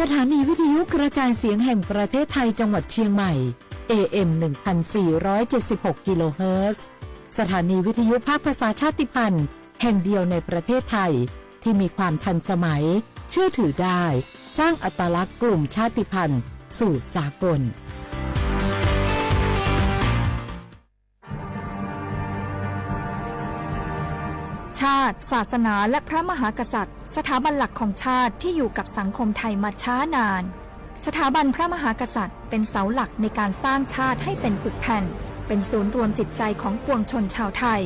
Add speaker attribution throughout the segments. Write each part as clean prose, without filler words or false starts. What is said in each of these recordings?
Speaker 1: สถานีวิทยุกระจายเสียงแห่งประเทศไทยจังหวัดเชียงใหม่ AM 1476 กิโลเฮิรตซ์สถานีวิทยุภาคภาษาชาติพันธุ์แห่งเดียวในประเทศไทยที่มีความทันสมัยเชื่อถือได้สร้างอัตลักษณ์กลุ่มชาติพันธุ์สู่สากล
Speaker 2: ชาติศาสนาและพระมหากษัตริย์สถาบันหลักของชาติที่อยู่กับสังคมไทยมาช้านานสถาบันพระมหากษัตริย์เป็นเสาหลักในการสร้างชาติให้เป็นปึกแผ่นเป็นศูนย์รวมจิตใจของปวงชนชาวไทย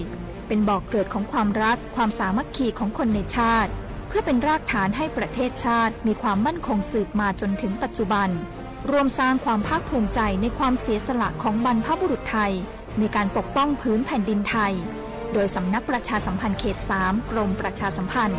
Speaker 2: เป็นบ่อกเกิดของความรักความสามัคคีของคนในชาติเพื่อเป็นรากฐานให้ประเทศชาติมีความมั่นคงสืบมาจนถึงปัจจุบันรวมสร้างความภาคภูมิใจในความเสียสละของบรรพบุรุษไทยในการปกป้องพื้นแผ่นดินไทยโดยสำนักประชาสัมพันธ์เขต 3 กรมประชาสัมพันธ์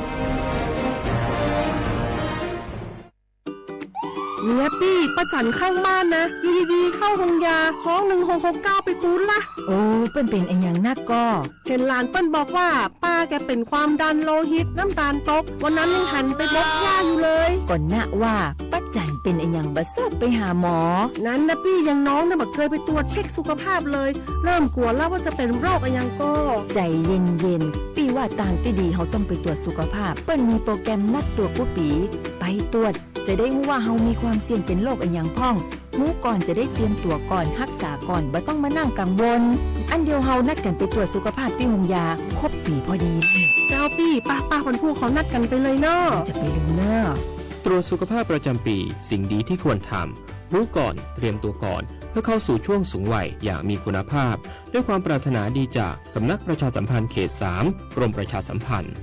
Speaker 3: เนี่ยปี้ประจันข้างบ้านนะอยู่ดีๆเข้าห้องยาห้อง1669ไปปูนละ
Speaker 1: โอ้เปิ้นเป็นไอ้หยังนักก็
Speaker 3: เห็นหลานเปิ้นบอกว่าป้าแกเป็นความดันโลหิตน้ำตาลตกวันนั้นยังหันไปบอกย่าอยู่เลย
Speaker 1: ก่อนนะว่าป้าจันเป็นไอ้หยังบ่ทราบไปหาหมอ
Speaker 3: นั้นนะปี้ยังน้องนะบ่เคยไปตรวจเช็คสุขภาพเลยเริ่มกลัวแล้วว่าจะเป็นโรคอะไรยังก็
Speaker 1: ใจเย็นๆปี้ว่าตามที่ดีเขาต้องไปตรวจสุขภาพเปิ้นมีโปรแกรมนัดตรวจผู้ปีไปตรวจจะได้รู้ว่าเฮามีความเสี่ยงเป็นโรคอะไรอย่างพ้องรู้ก่อนจะได้เตรียมตัวก่อนรักษาก่อนบ่ต้องมานั่งกังวลอันเดียวเฮานัดกันไปตรวจสุขภาพที่โรงยาครบปีพอดี
Speaker 3: เจ้าปี้ป้าคนผู้เขานัดกันไปเลยเนาะ
Speaker 1: จะไปดูเนาะ
Speaker 4: ตรวจสุขภาพประจำปีสิ่งดีที่ควรทำรู้ก่อนเตรียมตัวก่อนเพื่อเข้าสู่ช่วงสูงวัยอย่างมีคุณภาพด้วยความปรารถนาดีจากสำนักประชาสัมพันธ์เขต 3 กรมประชาสัมพันธ์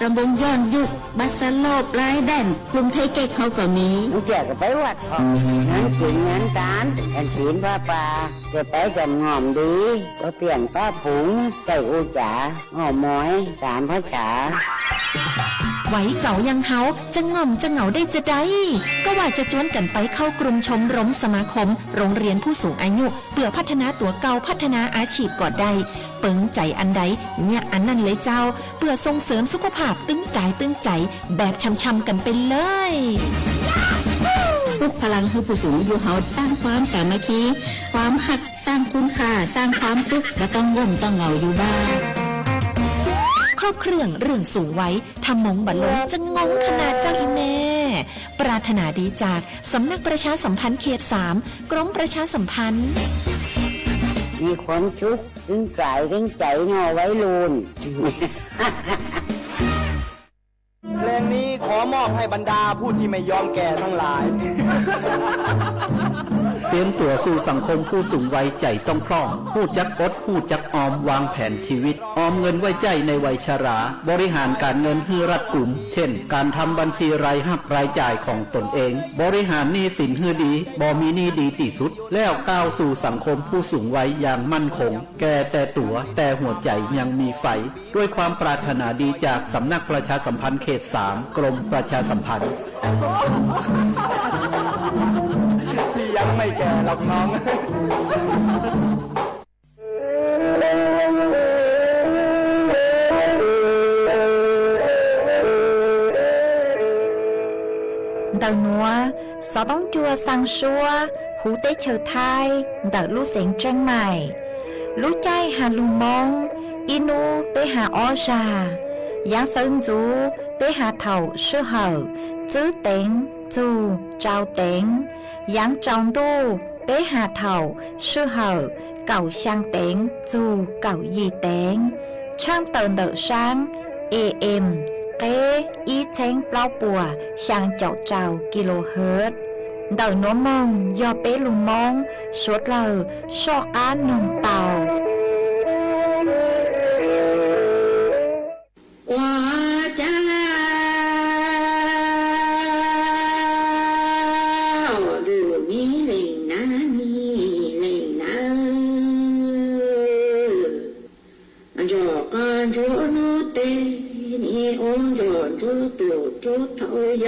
Speaker 5: รำวงย้อนยุคบัสโลบไร้แดนกรุงไทยเก๊กเขาก็มี
Speaker 6: ลูกแก่ก็ไปวัดของงั้นกินงั้นจานกันศีลพระป่าจะไปกันงอมดีก็เปลี่ยนป้าผงใจอูจ๋าหอมม้อยสามภาษา
Speaker 1: ไหวเก่ายังเฮาจะง่อมจะเหงาได้จะได้ก็ว่าจะจวนกันไปเข้ากลุ่มชมรมสมาคมโรงเรียนผู้สูงอายุเพื่อพัฒนาตัวเก่าพัฒนาอาชีพก่อนได้เปิงใจอันใดเนี่ยอันนั้นเลยเจ้าเพื่อส่งเสริมสุขภาพตึงกายตึงใจแบบช่ำๆกันไปเลย
Speaker 5: ปลุกพลังให้ผู้สูงอายุเฮาสร้างความสามัคคีความหักสร้างคุณค่าสร้างความสุขและต้องง่มต้องเหงาอยู่บ้าน
Speaker 1: ครบเครื่องเรื่องสูงไว้ทำมงบัลลงจะงงขนาดเจ้าอีแม่ปรารถนาดีจากสำนักประชาสัมพันธ์เขต 3 กรมประชาสัมพันธ์
Speaker 6: มีความชุกถึงกายถึงใจงอไว้ลูน
Speaker 7: เพลงนี้ขอมอบให้บรรดาผู้ที่ไม่ยอมแก่ทั้งหลาย
Speaker 8: เตรียมตัวสู่สังคมผู้สูงวัยใจต้องพร้อมผู้จักอดผู้จักออมวางแผนชีวิตออมเงินไว้ใจในวัยชราบริหารการเงินให้รัดกุมเช่นการทำบัญชีรายรับรายจ่ายของตนเองบริหารหนี้สินให้ดีบ่มีหนี้ดีที่สุดแล้วก้าวสู่สังคมผู้สูงวัยอย่างมั่นคงแก่แต่ตัวแต่หัวใจยังมีไฟด้วยความปรารถนาดีจากสำนักประชาสัมพันธ์เขต 3 กรมประชาสัมพันธ์
Speaker 7: ที่ยังไม่แก่หรอกน้อง
Speaker 2: Đầu núa, gió bóng chua sang xua, hú tế chờ thai, đợi lũ xén tranh mày. Lũ chay hà lù mông, inu tế hà o già, giáng sơn chú tế hà thầu sư hở, chữ tên, chú, trao tên, giáng trong đu tế hà thầu sư hở, cầu sang tên, chú, cầu gì tên. Trang tờn đợi sang, AM kế ý chén bao bùa sang chậu trào kHz đời nó mong do bé lùng mong suốt lờ so cá nồng tàu
Speaker 5: chút thôi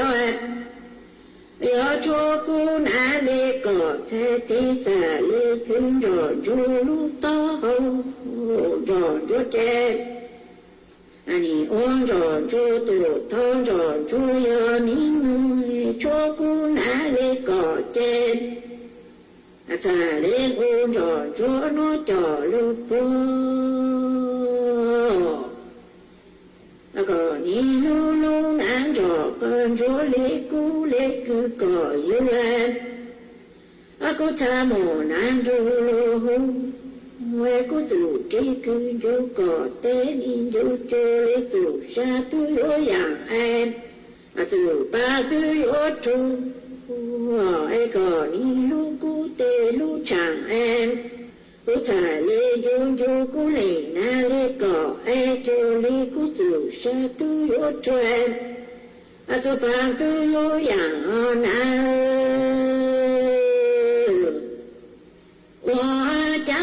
Speaker 5: giờ cho cô nã lê cờ thế tí giả lê kính rồi chú lúc to rồi chú chết ani ôn trò cho tổ thon trò cho yo mi mùi cho cu na lê cỏ trên cha lê ôn trò cho nó trò lu po cỏ ni lu lu nang trò con cho lê cứ cỏ yêu lên cô cha mồ nang ru lu Ngoài cô chủ kê cư vô cỏ tên in vô chô lê chủ xa tư vô dạng em chủ ba tư vô trù ai cỏ ni lu cu tê lu chẳng em cô trả lê vô vô cô lê na lê cỏ ai chô lê cô chủ xa tư vô trù em chủ ba tư vô dạng na Hoa cha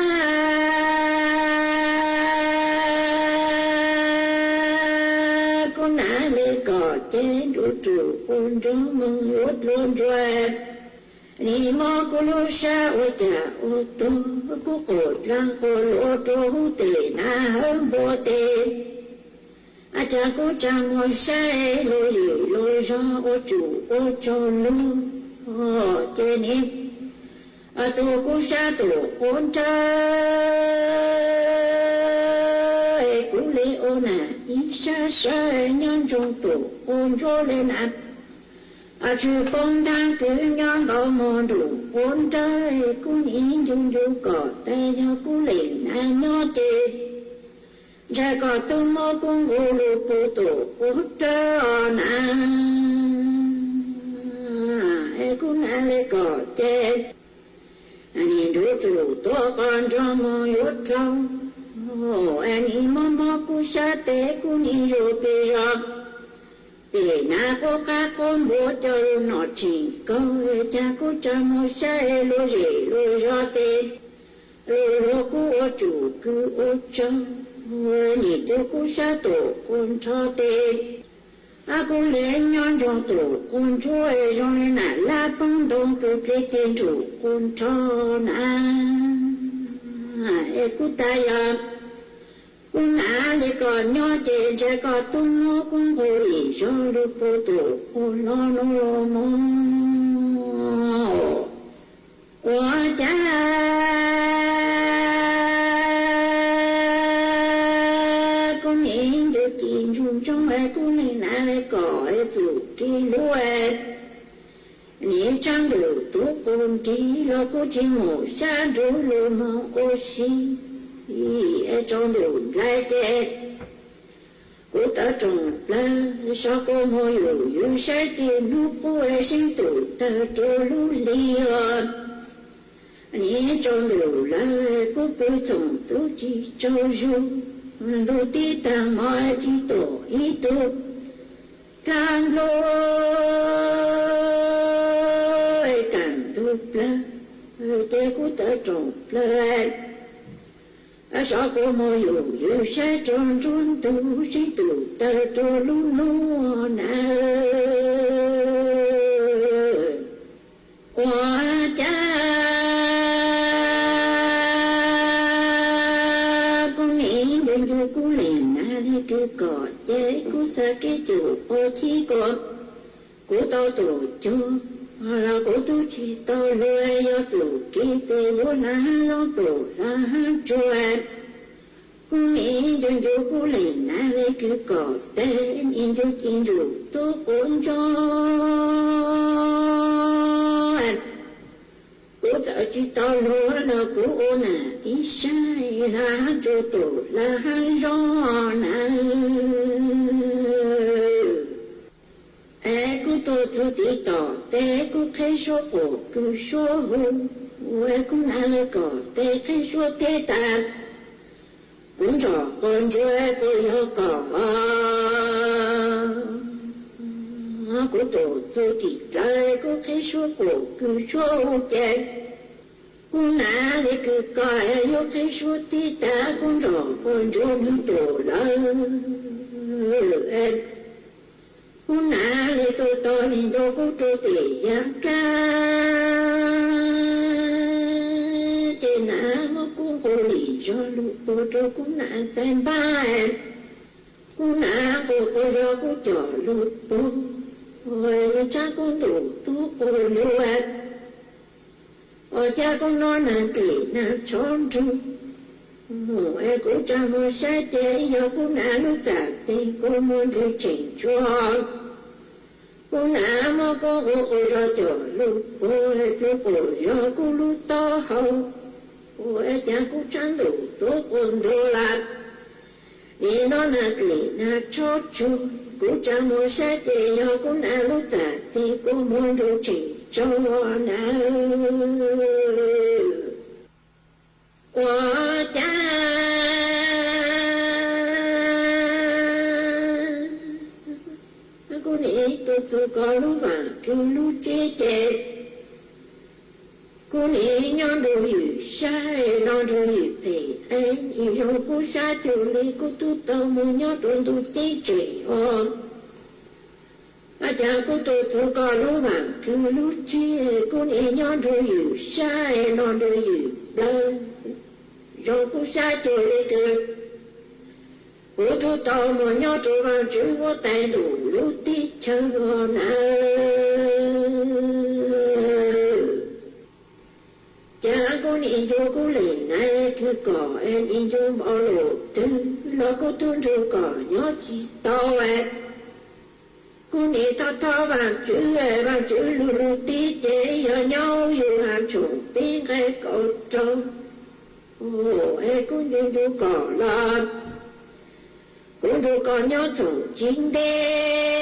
Speaker 5: con nã lê cỏ chế đủ trụ con tró mong út luôn rồi ni mò cô lô sa ô cha ô tô cô cổ trăng cô lô trô hú tê na hơn bố tê cha cô trăng ngồi say lô gì lô gió ô chủ ô cho lô chế ni tu cô sa tu con trai cô lê ô nà ý sa sa nhân trong tu con cho lên ăn chú con đang cứ nhân có mòn đủ con trai cô nhìn dung dung cỏ tay cho cô lên ăn nhó tê trai cỏ tu mô con cô lô cô tu cô trai nà cô nà lê cỏ tê anh đủ trụ to con trong mong yốt trong anh mò cô sa tế cô ni rô bê rọc để na cô ca con bố cho nó chỉ có cha cô cha mô sa lô rể lô rô tê lô cô ô chủ cứ ô trong nhìn tôi cô sa tổ con cho tê cô lên nhon trong tổ con chúa trong lên nà la bông đông cô kê tên chủ con cho na cô tay con nà lê còn nhó trên trái có tung mô con hồ ý cho lúc cô tổ con lo nó mô quá cha con nhìn được tin chung trong ai con này nà lê cỏ chủ kỳ lô Ni trang đủ tố con tí lo cô chỉ ngủ xa đủ lô mong ô xí trong đủ lại tê cô ta trồng la sao cô mô dù dù sai tiền lúc cô lại sinh tụ ta trô lũ li Ni trong đủ la cô bố trồng tố chỉ cho dù đồ tí tàng mọi chỉ tổ ý tụ càng lô plơ tê cô ta trồng plơ sao cô mô dù dù sai tròn tròn tu sĩ tụ ta trô lú lú nà hoa cha con nghĩ đến dù cô liền nà đi cứ cỏ chế cô sa cái chủ ô chi cô tao tổ chô là cô tu chỉ tao lười yo chủ kí tê vô na lo tổ la choe cô nghĩ đến dù cô liền na lê cứ cỏ tên in dù tin dù tô ôn cho cô sợ chỉ tao lúa là cô ô nà ý sai là cho tổ là do na cô tôi tu tí tỏ tế cô khai số cổ cứ số hôn cô nà lê cỏ tế khai số tế tàn cũng trò con chúa cô yêu cỏ cô tổ tu tí trái cô khai số cổ cứ số hôn chê cô nà lê cứ coi yêu khai số tí ta cũng trò con chúa những tổ lơ em cô nà lê tô tô nhìn đô cô trô tỉ giang ca chê nà mô cô cô lì cho lụ cô trô cô nà xem ba em cô nà cũng chờ lụt buông ôi cha cũng đủ tú ôi lưu ạ ôi cha cũng nói nàng tỷ nàng trốn trung ôi cũng cha mua xe chế yêu cũng nã lúc giả thì cũng muốn đi chỉnh cho cũng nã mà có ôi ra chờ lụt ôi ra cũng lụt to hậu ôi cha cũng chẳng đủ tú ôi đồ lạc đi nó là tỷ là chót chung cũng chẳng muốn sẽ thì yo cũng là lúc giả thì cũng muốn điều chỉnh cho nào của cha cô nghĩ tôi có lúc vàng kêu lúc chết chết cô nghĩ nhon đồ hữu sai non đồ hữu bình anh thì rồi cô sai từ lý cô tu tao muốn nhon tuần tu chết chết cha cô tôi có lúc vàng kêu lúc chết cô nghĩ nhon đồ hữu sai non đồ hữu bình rồi cô sai từ lý cô tu tao muốn nhon tu vàng chữ vô tay đủ lúc tí chờ nào cha cô đi vô cô liền này cứ cỏ em đi vô bỏ lộ tư nó cô tuôn vô cỏ nhớ chỉ to em cô đi to bằng chữ lù tí chế giờ nhau dù hàng trùng tiếng cái cậu trông ồ em cô đi vô cỏ là cô vô cỏ nhớ trùng chính đê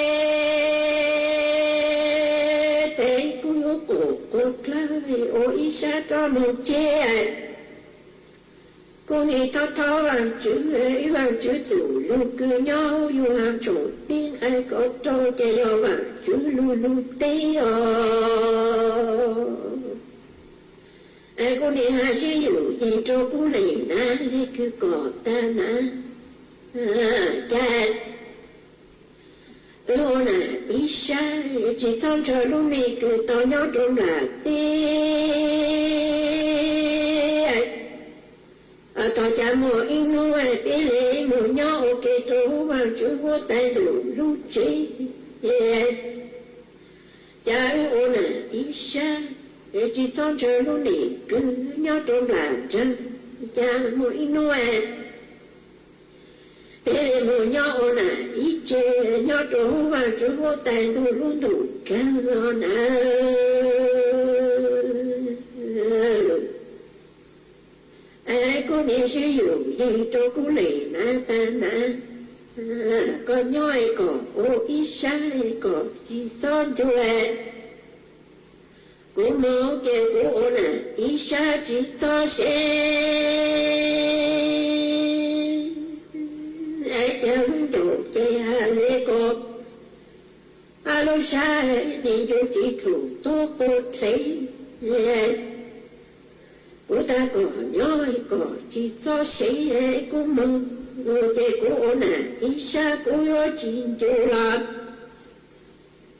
Speaker 5: cô lại ôi xa cho một chế cô đi thao bằng chữ tủ lúc cứ nhau dù hàng trộn tiếng ai có trâu chế do bằng chữ lu tí ai cô đi hai chữ dù gì cho cô lì ná đi cứ cỏ ta ná cha lúc này ý sai chỉ trong trời lúc này cứ to nhỏ trong là tê tao cha mua in nu ai bé lệ mua nhỏ ok trâu vào chữ vô tay đủ lúc chế cha lúc này ý sai chỉ trong trời lúc này cứ nhỏ trong là chân cha mua in nu ai bé mua nhỏ nè ít chơi nhỏ trâu và chú vô tay tôi luôn đủ cao nè ai có đi sử dụng gì cho cô lì nè ta nè con nhoi có ô ít sai có chỉ son cho em cô mong kêu cô nè ít sai chỉ son ai chẳng đủ chế hà lê cô alo sai đi vô chỉ thủ tốt cô thấy cô ta có nhói có chỉ cho sĩ cô mong rồi chế cô nè ý xa cô yo chín chỗ lọt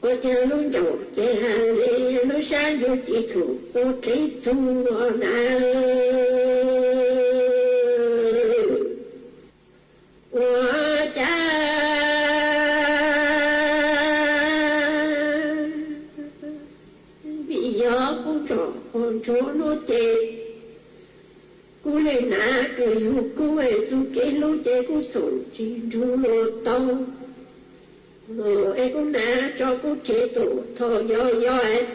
Speaker 5: cô chẳng lúc dầu chế hà lê nó sai vô chỉ thủ cô thấy xu nè cha vì gió cũng trọ con chỗ nó tê cô lên nã cười hụt cô ấy dù kế lô chế cô sổn chỉ rú lô tâu rồi ấy cũng nã cho cô chế tổ thọ do ấy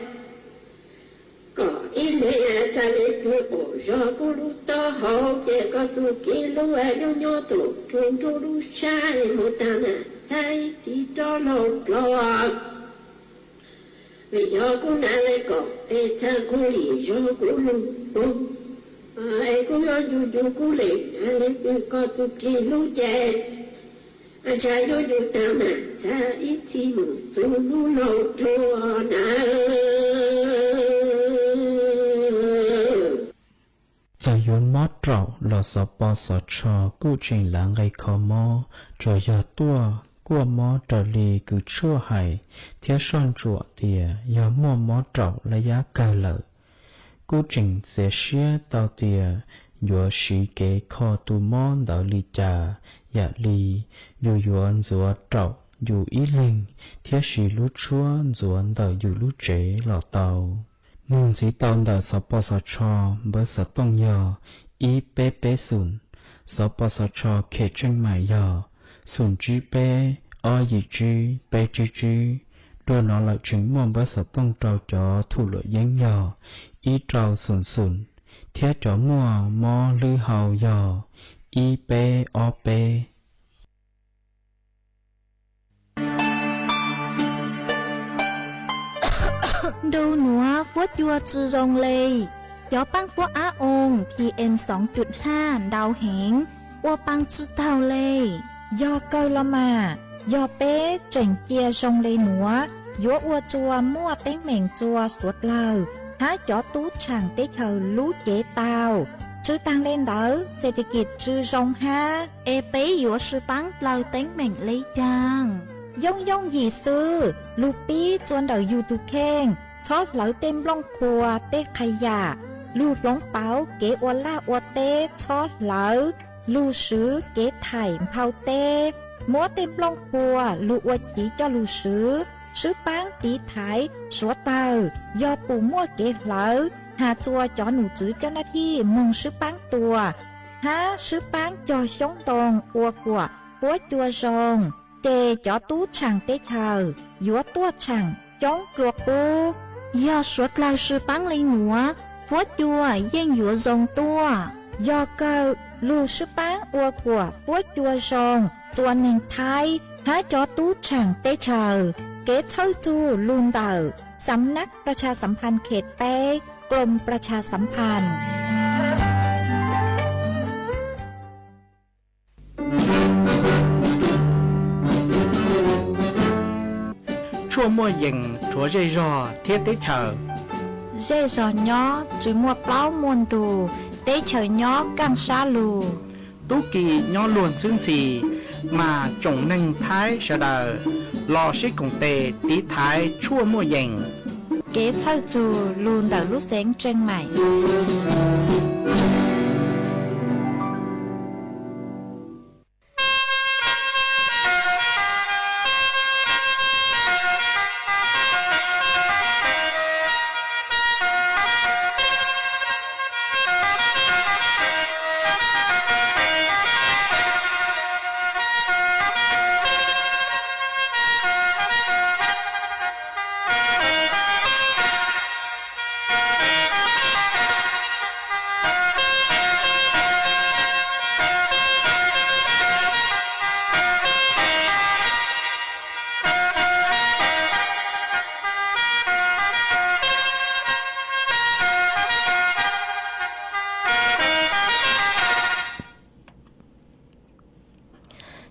Speaker 5: có ý lệ cha lệ cô ổ do cô lúc to hậu chế có dù kế lô ấy nhỏ tổ trốn trốn lúc sai một tàn sai chỉ cho lột lọt vì do cô nã lệ có ấy cha cô lý do cô lúc bông ai cũng có dù cô lệ ai có dù kỳ lúc chạy cha yo dù ta mà cha ít thì một dù lu lâu trôi nà
Speaker 9: cha yo mót trâu lò sọ bò sọ trò cú trình lãng gây khó mò rồi giờ tua qua mò trở lì cứ chua hay thiết son chùa tìa giờ mua mò trâu lấy giá cao lợi cú trình sẽ xia tao tìa yo sĩ kế kho tu mò đào lì trà dạ lì yo yuan rùa trâu อยู่อีลิงเทียสีลูกชัวจวนเดาอยู่ลูกเจ๋หล่อเตามุงสีเตาเดาสปสชเบอร์สต้องยออีเป๊ะเป๊ะศูนย์สปสชเขตเชียงใหม่ยอศูนย์จีเป๊ะอยีจีเป๊ะจีด้วยนอหลักจึงมองเบอร์สต้องเตาจอถูเหลือยังยออีเตาศูนย์เทียจอมัวมอลือเฮายออีเป๊ะอเป๊ะ
Speaker 2: Đâu nữa phốt chua chư rong lê gió băng phốt á ôn PM 2.5 đau hẹn qua băng chư tàu lê do câu lo mà do bé trình chia rong lê nữa gió ua chua mua tiếng mèn chua suốt lờ há chó tú chẳng tế chờ lú chế tàu chư tăng lên đỡ sẽ đi kịp chư rong ha ê bé gió sư băng lờ tiếng mèn lấy chàng Dông gì sư,ลูปี้จวนเดาอยู่ตุแข้งชอบเหลาเต็มล่องครัวเต้ขยะลูกหลงเป๋าเก๋อวล่าอวเต้ชอบเหลาลูกซื้อเก๋ไถ่เผาเต้มัวเต็มล่องครัวลูกอวจีเจ้าลูกซื้อปังตีไถ่สัวเตายอปูมัวเก๋เหลาหาจัวจอหนูจื้อเจ้าหน้าที่มุงซื้อปังตัวหาซื้อปังจอช่องตรงอัวกัวปัวจัวซงChê cho tú chẳng tế thờ, dũa tua chẳng, chống ruột u. Do suốt lao sư bán lấy nữa, phó chua dân dũa dòng tua. Do cơ, lưu sư bán ua của phó chua dòng, chua nền thái, há cho tú chẳng tế thờ. Kế thâu chu luôn tờ, sắm nắc ประชาสัมพันธ์เขตเป้กรมประชาสัมพันธ์
Speaker 8: Chua mua dừng chúa dây rò thiết tế chờ
Speaker 2: Dây rò nhó chứ mua pláu muôn tù tế chờ nhó căng xa lù
Speaker 8: Tú kỳ nhó luôn xương xì Mà trồng nâng thái sợ đờ Lò xích cùng tề tí thái chua mua dừng
Speaker 2: Kế thâu chù luôn đỡ lúc sáng trên mày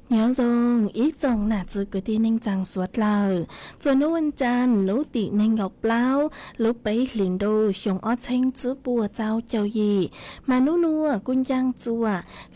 Speaker 10: nhớ rằng ít dòng nà chữ cứ tin nên chẳng suốt lời cho nấu ăn chan nấu tị nên ngọc lao lúc bấy liền đô xong ót thanh chữ bùa trao châu gì mà nấu nua quân giang chua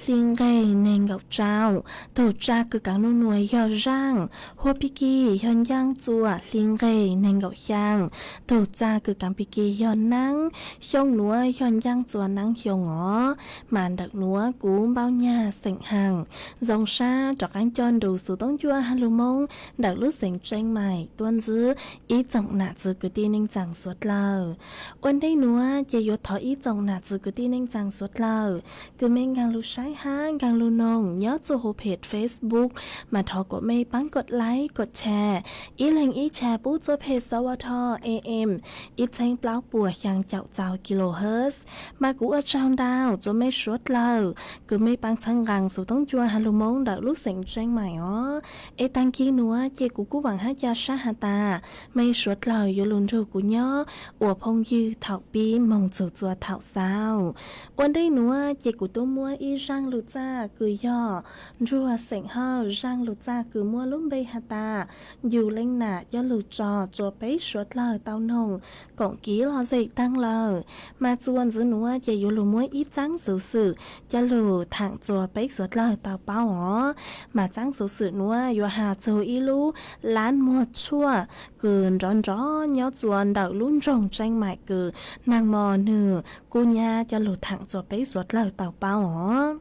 Speaker 10: liền gây nên ngọc trao thầu cha cứ cả nấu nuôi heo rang hoa piki heo giang chua liền gây nên ngọc giang thầu cha cứ cả piki heo nắng xong núa heo giang chua nắng heo ngõ màn đặc núa cú bao nhà sành hàng dòng xa trọc anh chọn đủ số tông chua halo mông đặc lúc sành tranh mày tuân dư ý dòng nạ dư cứ tin nên chẳng suốt lờ ôn đây núa chê yếu thọ ý dòng nạ dư cứ tin nên chẳng suốt lờ cứ mình gang lưu sái ha gang lưu nông nhớ cho hồ page Facebook mà thọ của mê bắnกดไลค์กดแชร์ý lành ýแชร์ปุ๊บcho page สวท AM ý tranh plau bùa yang chạo chào kilohertz mà cú ở trong đào cho mê suốt lờ cứ mê bắn thăng gang số tông chua halo mông đặc lúc sành tranh mày ó ê tăng ký núa chê cú vàng hát gia sát hà ta mê suốt lờ yếu luôn rồi cú nhớ ủa phong dư thảo bí mong chầu chua thảo sao ôn đây núa chê cú tô mua y rang lụt ra cười yo rùa sành hơ rang lụt ra cứ mua lúc bê hà ta dù lên nạ cho lụt trò chùa bấy suốt lờ tao nồng cộng ký lo dậy tăng lờ mà chuồn giữ núa chê yếu lù mua ít trắng sự sự cho lù thẳng chùa bấy suốt lờ tao bao ó mà trắng sự sự núa yếu hà châu y lú lán mua chua cứ rón rõ nhớ chuồn đậu luôn rồng tranh mại cứ nàng mò nửa cô nha cho lù thẳng chùa bấy suốt lờ tao bao ó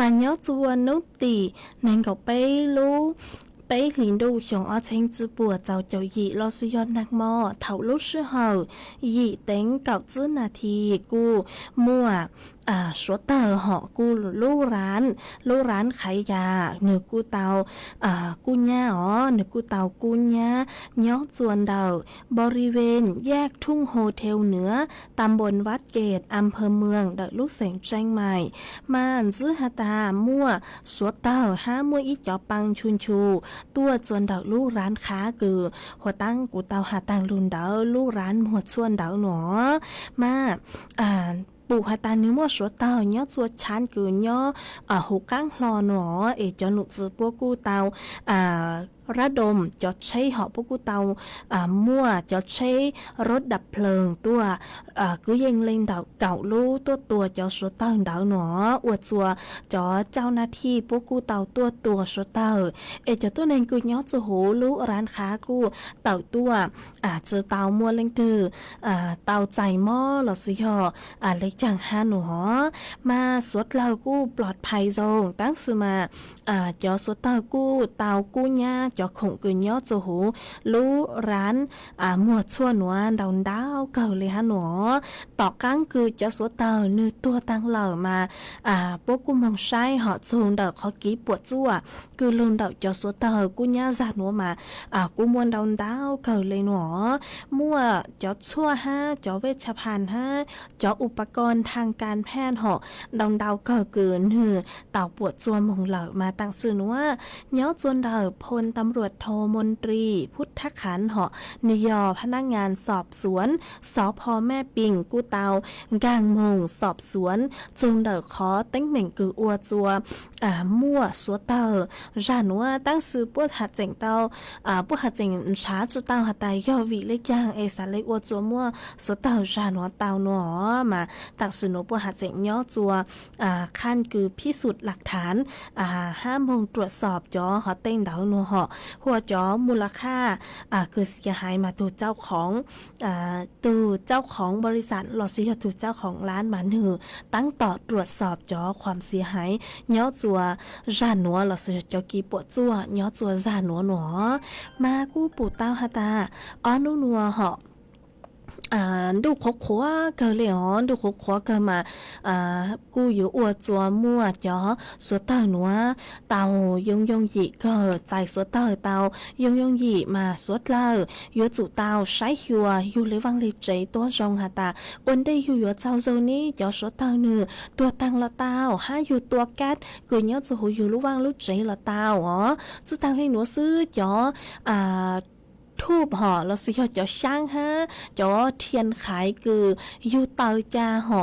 Speaker 10: mà nhớ chùa núp tỉ nên cậu bé lú bé liền đu xong ở trên chữ bùa cháu cháu dị lo sử dụng nạc mò thảo lúc sư hầu dị tính cậu chữ nà thì cô mua số tờ họ cô lưu rán khải già nửa cô tàu cô nha nửa cô tàu cô nha nhớ chuồn đầu บริเวณแยกทุ่งโฮเทลเหนือตำบลวัดเกตอำเภอเมืองเดลูกเสงเชียงใหม่มาซื้อฮาตามั่วสวดเต้าห้ามั่วอีจอปังชุนชูตัวจวนเดาลูกร้านค้าคือหัวตั้งกูเตาหาตังลุนเดาลูกร้านหัวชวนเดาหนอมาปู่หาตานื้อมั่วสวดเต้าเนาะจวดชั้นคือเนาะหูก้างหลอหนอจอหนุจือพวกกูเตาระดมจอดใช้หอพวกกูเตามั่วจอดใช้รถดับเพลิงตัวcứยิงเล็งดาวเก่าลู่ตัวจอสวดเต้าดาวหนออวดจัวจอเจ้าหน้าที่พวกกูเตาตัวสวดเต้าจอตัวนึงกูย้อนจะหูลู่ร้านค้ากูเต่าตัวเจอเตามัวเล็งตือเตาใจหม้อหลอดสิหอเล็กจังฮาหนูหอมาสวดเรากูปลอดภัยทรงตั้งสือมาจอสวดเต้ากูเตากูญ่าจอคงกูย้อนจะหูลู่ร้านมัวชั่วหนัวดาวเก่าเลยฮะหนูต่อกลางคือจะสวดเตาเนื้อตัวตั้งเหล่ามาพวกกูมองใช้หอจูงเดาเขากี้ปวดจั่วคือลุนเดาจะสวดเตากูย่าจัดหนูมากูมวนดาวเก่าเลยหนูมั่วจะชั่วห้าจะเวชภัณฑ์ห้าจะอุปกรณ์ทางการแพทย์หอดาวเก่าเกินหือเต่าปวดจั่วมองเหล่ามาตั้งสื่อหนูว่าเนาะจวนเดาพลตำรวจโทมนตรีพุทธขันหอนยอพนักงานสอบสวนสพแม่ปิงกูเตากางมงสอบสวนจึงเดอขอตั้งเหม่งกืออัวจัวมั่วสัวเตอจานัวตั้งซื้อปวดหัดเจงเตาปวดหัดเจงช้าจุเตาหัดไตย่อวิเล็กย่างสาเล็กอัวจัวมั่วสัวเตาจานัวเตาหนอมาตักซื้อหนูปวดหัดเจงย่อจัวขั้นคือพิสูจน์หลักฐาน5 โมงตรวจสอบจอหอเต้งเดาหนัวหอหัวจอมูลค่าคือเสียหายมาตัวเจ้าของบริษัทลอซิยถูกเจ้าของร้านหมันหือตั้งต่อตรวจสอบจอความเสียหายย้อจัวจานหนัวลอซิยจอกีปวดจัวย้อจัวจานหนัวหนอมากู้ปู่เต้าฮาตานัวเหาะดูขขวเกลียนดูขขวเกมากูอยู่อวดจัวมั่วจ๋อสัวเต้าหนัวเตายงหยีก็ใจสัวเต้ายงหยีมาสวดเล่าอยู่จู่เต้าใช้หัวอยู่เลยวังเลยใจตัวจงหาตาวันได้อยู่เจ้าโซนี้จ๋อสัวเต้าเนื้อตัวตังละเต้าห้าอยู่ตัวแก๊สกูเนี้ยจะหูอยู่รู้วังรู้ใจละเต้าจุตังเลยหนัวซื้อจ๋อทูบห่อเราสิเขาจะช่างฮะจะเทียนขายคืออยู่เตาจ่าห่อ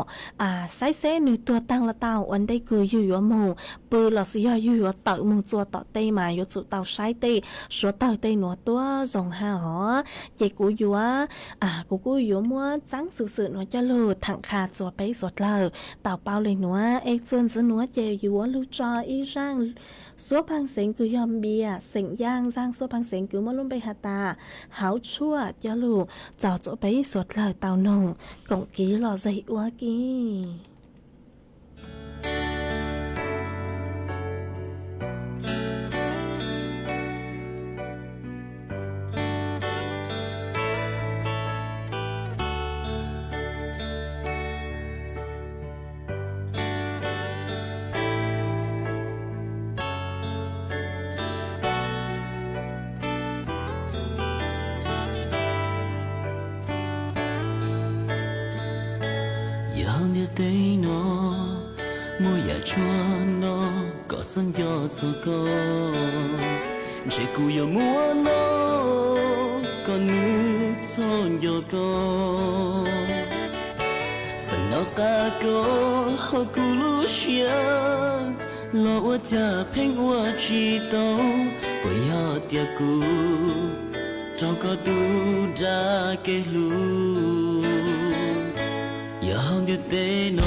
Speaker 10: ไซเซ่หนึ่งตัวตั้งละเตาอันได้คืออยู่หมู่ปืนเราสิเขาอยู่เตามึงจัวต่อเตมาอยู่จุเตาใช้เตชัวเตาเตหนัวตัวส่งหาห่อเจกูอยู่กูอยู่มัวจังสื่อหนัวจะลูถังขาจัวไปสดเลยเตาเปล่าเลยหนัวจนจะหนัวเจอยู่ลูจออีร่างสัวพังเสียงคือยอมเบียเสียงย่างสร้างสัวพังเสียงคือมาลุ่มไปหาตาหาวชั่วจะลูจ่อโจไปสดเลยเตานงกงกี้หล่อใจวัวกี้
Speaker 11: tây nó mua nhà chua nó có sân gió cho con chỉ cù giờ mua nó còn nước cho gió con sân nó ca có họ cù lu xia lo ở cha phèn ở chi tàu bởi họ tia cù trong có tu ra cái lu giờ hông như thế nó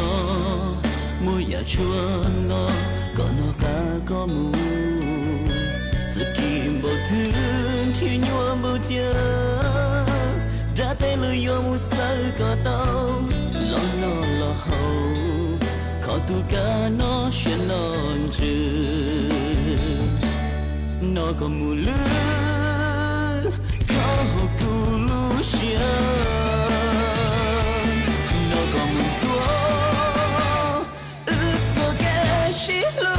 Speaker 11: mùi giờ chua nó có nó ca có mù sự kim bầu thương thì nhua bầu chia ra tên lời yo mù sơ có tao lo hầu khó tu cả nó sẽ non chữ nó có mù lư có hồ cù lu xia nó có mù chúa ước so kẻ xí lu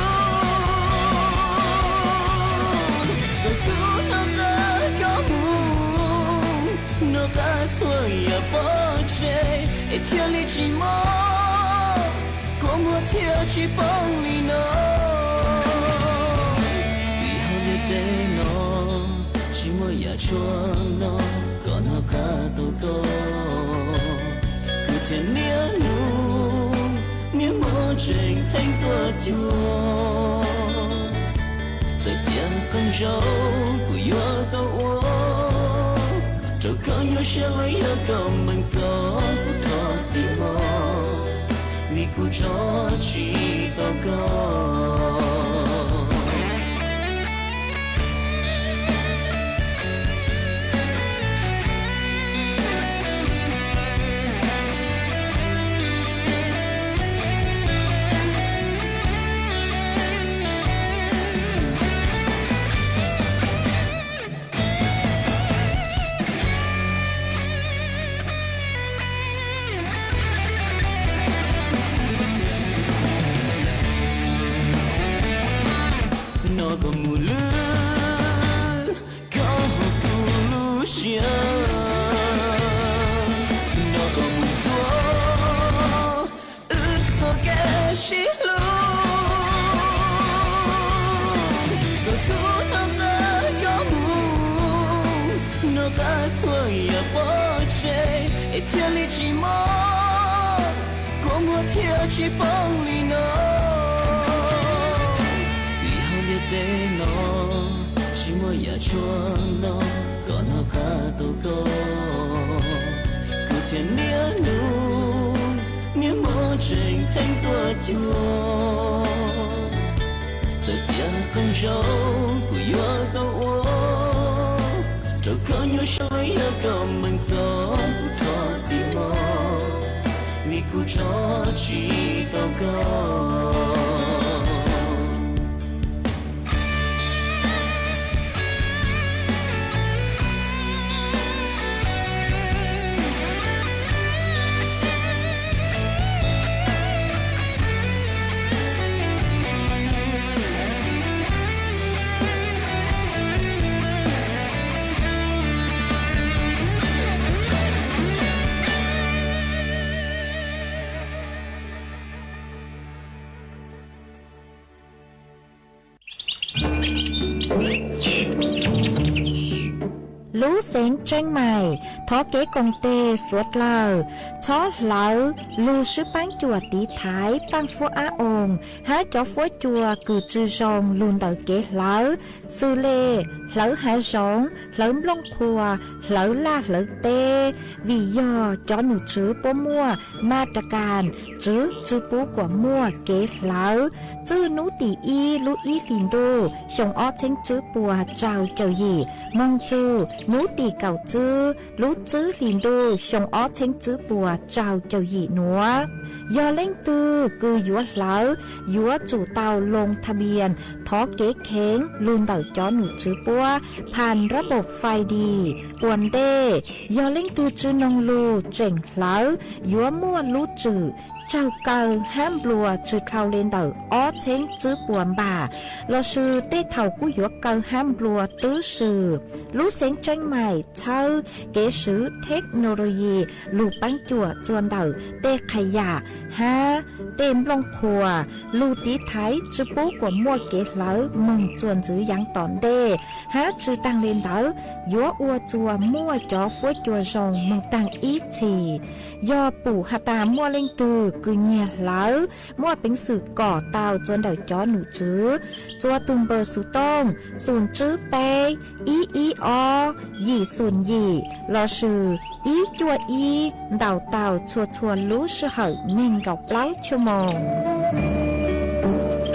Speaker 11: có cú nó ta có mù nó ta xuôi ya bỏ chê et thiên lý chỉ mơ có mua theo chỉ bóng lì nó vì họ như thế nó chỉ mua ya cho nó còn họ cả tôi có cứ thiên nia nu nia mơ trình hành tua chúa giờ tia con dâu của yo tao trâu con yo sẽ lấy yo cầu mình gió của thọ chỉ mơ mi cu cho chỉ tao có thiên lý chỉ mơ có mua theo chỉ bóng lì nó vì họ biết thế nó chỉ mua ya cho nó còn họ cả tôi có cứ thiên nia nu nia mơ trình hành tua chúa giờ tia con dâu của yo tao trâu con yo soi yo cầu mình gió thọ chỉ mơ mi cu cho chỉ tao có
Speaker 2: lú xén tranh mày thó kế công tê suốt lờ chó lỡ lù sư bán chùa tí thái bán phô á ồn há chó phô chùa cử chư rong luôn đợi kế lỡ sư lê lỡ há rong lỡ lông khùa lỡ la lỡ tê vì do chó nụ chứ bố mua ma trà càn chứ bố của mua kế lỡ chứ nú tỷ y lú y lìn đô xong ó chênh chứ bùa trao chầu gì mong chứ nú tỷ cầu chứ lú chứ lìn đô xong ó chênh chứ bùa trao chầu gì nữa do lên tư cứ dúa lỡ dúa chủ tàu lงทะเบียนท้อเก๋เค้งลุนเต่าจ้อหนูจื้อปัวผ่านระบบไฟดีอวนเด้ยอเล่งตือจื้อนงลูเจ๋งเหลายัวมั่วลูจื้อเจ้าเกาห้ามบลัวจื้อเข้าเล่นเต่าอ้อเช้งจื้อปวนบ่าเราซื้อเต้เท่ากู้ยัวเกาห้ามบลัวตื้อซื้อลูเสียงจังใหม่เช่าเก๋ซื้อเทคโนโลยีลูกปังจั่วจวนเต่าเต้ขยะฮะเต็มลงครัวลูตีไทยจื้อปูกว่ามั่วเก๋เหลามึงจวนจื้อยังตอนเด้ฮะจื้อตั้งเล่นเต่ายัวอัวจัวมั่วจ่อฟุ้ยจัวรองมึงตั้งอีทียอปู่ฮาตามั่วเล่งตือคือเงียเหลามั่วเป็นสื่อก่อเตาจนเต่าจ้อหนูจื้อจัวตุงเบอร์สุต้งศูนย์จื้อเปอีอยี่ศูนย์ยี่รอชื่ออีจัวอีเต่าชัวรู้ชื่อเหอะเน่งกับเล้าชั่วโมง
Speaker 12: เ